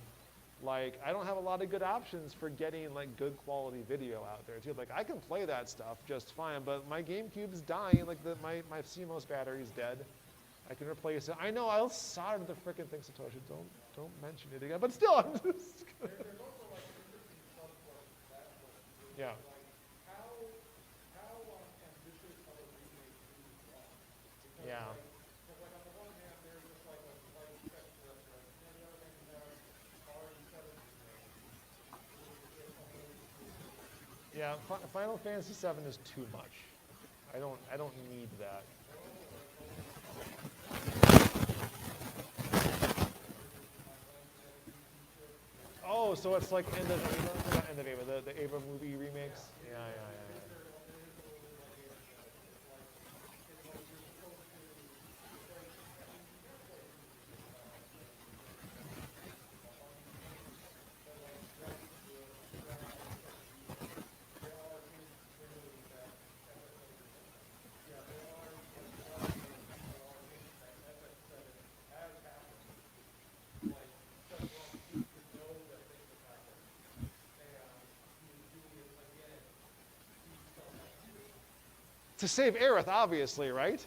like I don't have a lot of good options for getting like good quality video out there too. Like I can play that stuff just fine, but my GameCube's dying. Like my CMOS battery's dead. I can replace it. I know I'll solder the frickin' thing, Satoshi. Don't mention it again. But still, I'm just. Yeah. Yeah. Yeah, Final Fantasy VII is too much. I don't need that. Oh, so it's like end of Ava, not end of Ava, the Ava movie remakes. Yeah. To save Aerith, obviously, right?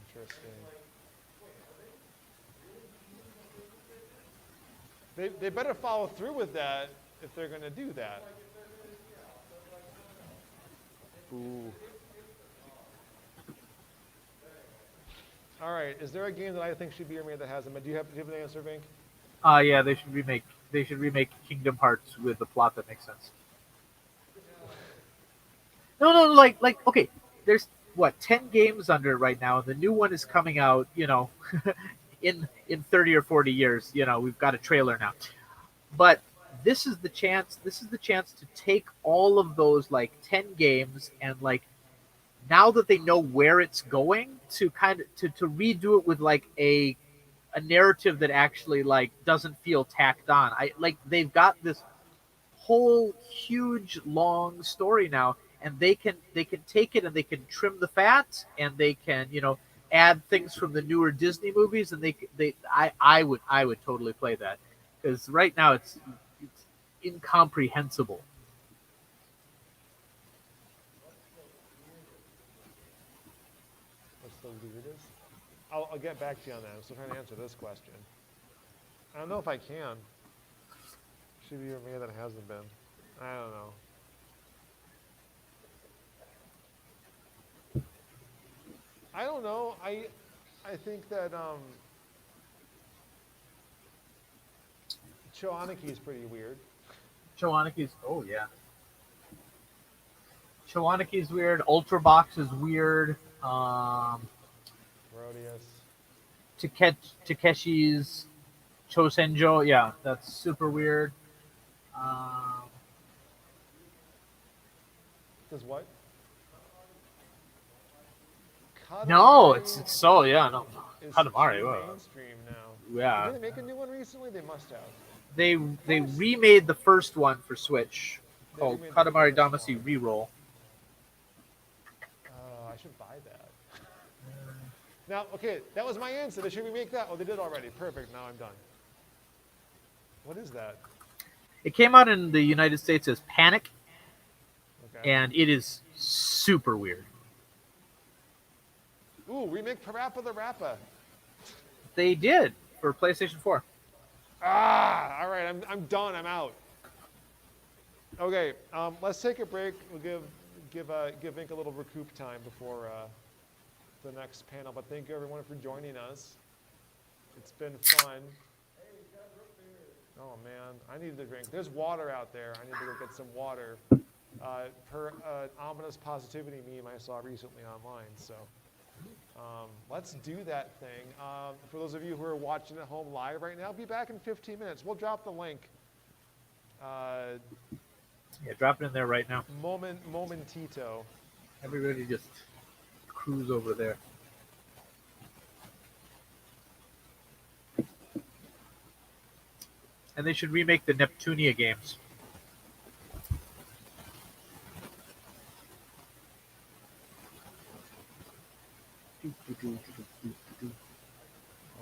Interesting. They better follow through with that if they're going to do that. Ooh. All right. Is there a game that I think should be remade that hasn't been? Do you have an answer, Vinnk? Yeah, they should remake Kingdom Hearts with a plot that makes sense. No, like okay, there's what 10 games under it right now, and the new one is coming out, in 30 or 40 years. We've got a trailer now. But this is the chance to take all of those like 10 games and like now that they know where it's going to kind of to redo it with like a narrative that actually like doesn't feel tacked on. They've got this whole huge long story now, and they can take it and they can trim the fat, and they can add things from the newer Disney movies, and I would totally play that, because right now it's incomprehensible. What's the weirdest? I'll get back to you on that. I'm still trying to answer this question. I don't know if I can. Should be remade that hasn't been. I don't know. I don't know. I think that Choaniki is pretty weird. Choaniki's Choaniki's weird. Ultrabox is weird. Rodius. Takeshi's Chosenjo, yeah, that's super weird. Does what? No, it's so no. Is Katamari, too wow. mainstream now. Yeah. Did they make a new one recently? They must have. They remade the first one for Switch called remade the Katamari first Damacy one. Reroll. Oh, I should buy that. Now, okay, that was my answer. They should remake that. Oh, they did already. Perfect. Now I'm done. What is that? It came out in the United States as Panic, Okay. and it is super weird. Ooh, remake Parappa the Rappa. They did for PlayStation 4. Ah, all right. I'm done. I'm out. Okay, let's take a break. We'll give Vinnk a little recoup time before the next panel. But thank you everyone for joining us. It's been fun. Oh man, I need to drink. There's water out there. I need to go get some water. Per ominous positivity meme I saw recently online. So let's do that thing. For those of you who are watching at home live right now, be back in 15 minutes. We'll drop the link. Yeah, drop it in there right now. Momentito. Everybody just cruise over there. And they should remake the Neptunia games.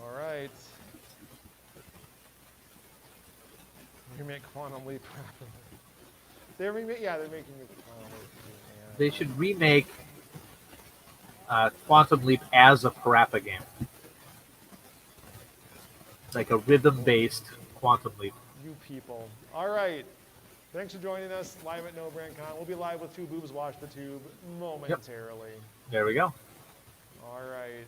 All right. Remake Quantum Leap. They're making it Quantum Leap. Yeah. They should remake Quantum Leap as a Parappa game. Like a rhythm-based Quantum Leap. You people. All right. Thanks for joining us live at No Brand Con. We'll be live with Two Boobs Watch the Tube momentarily. There we go. All right.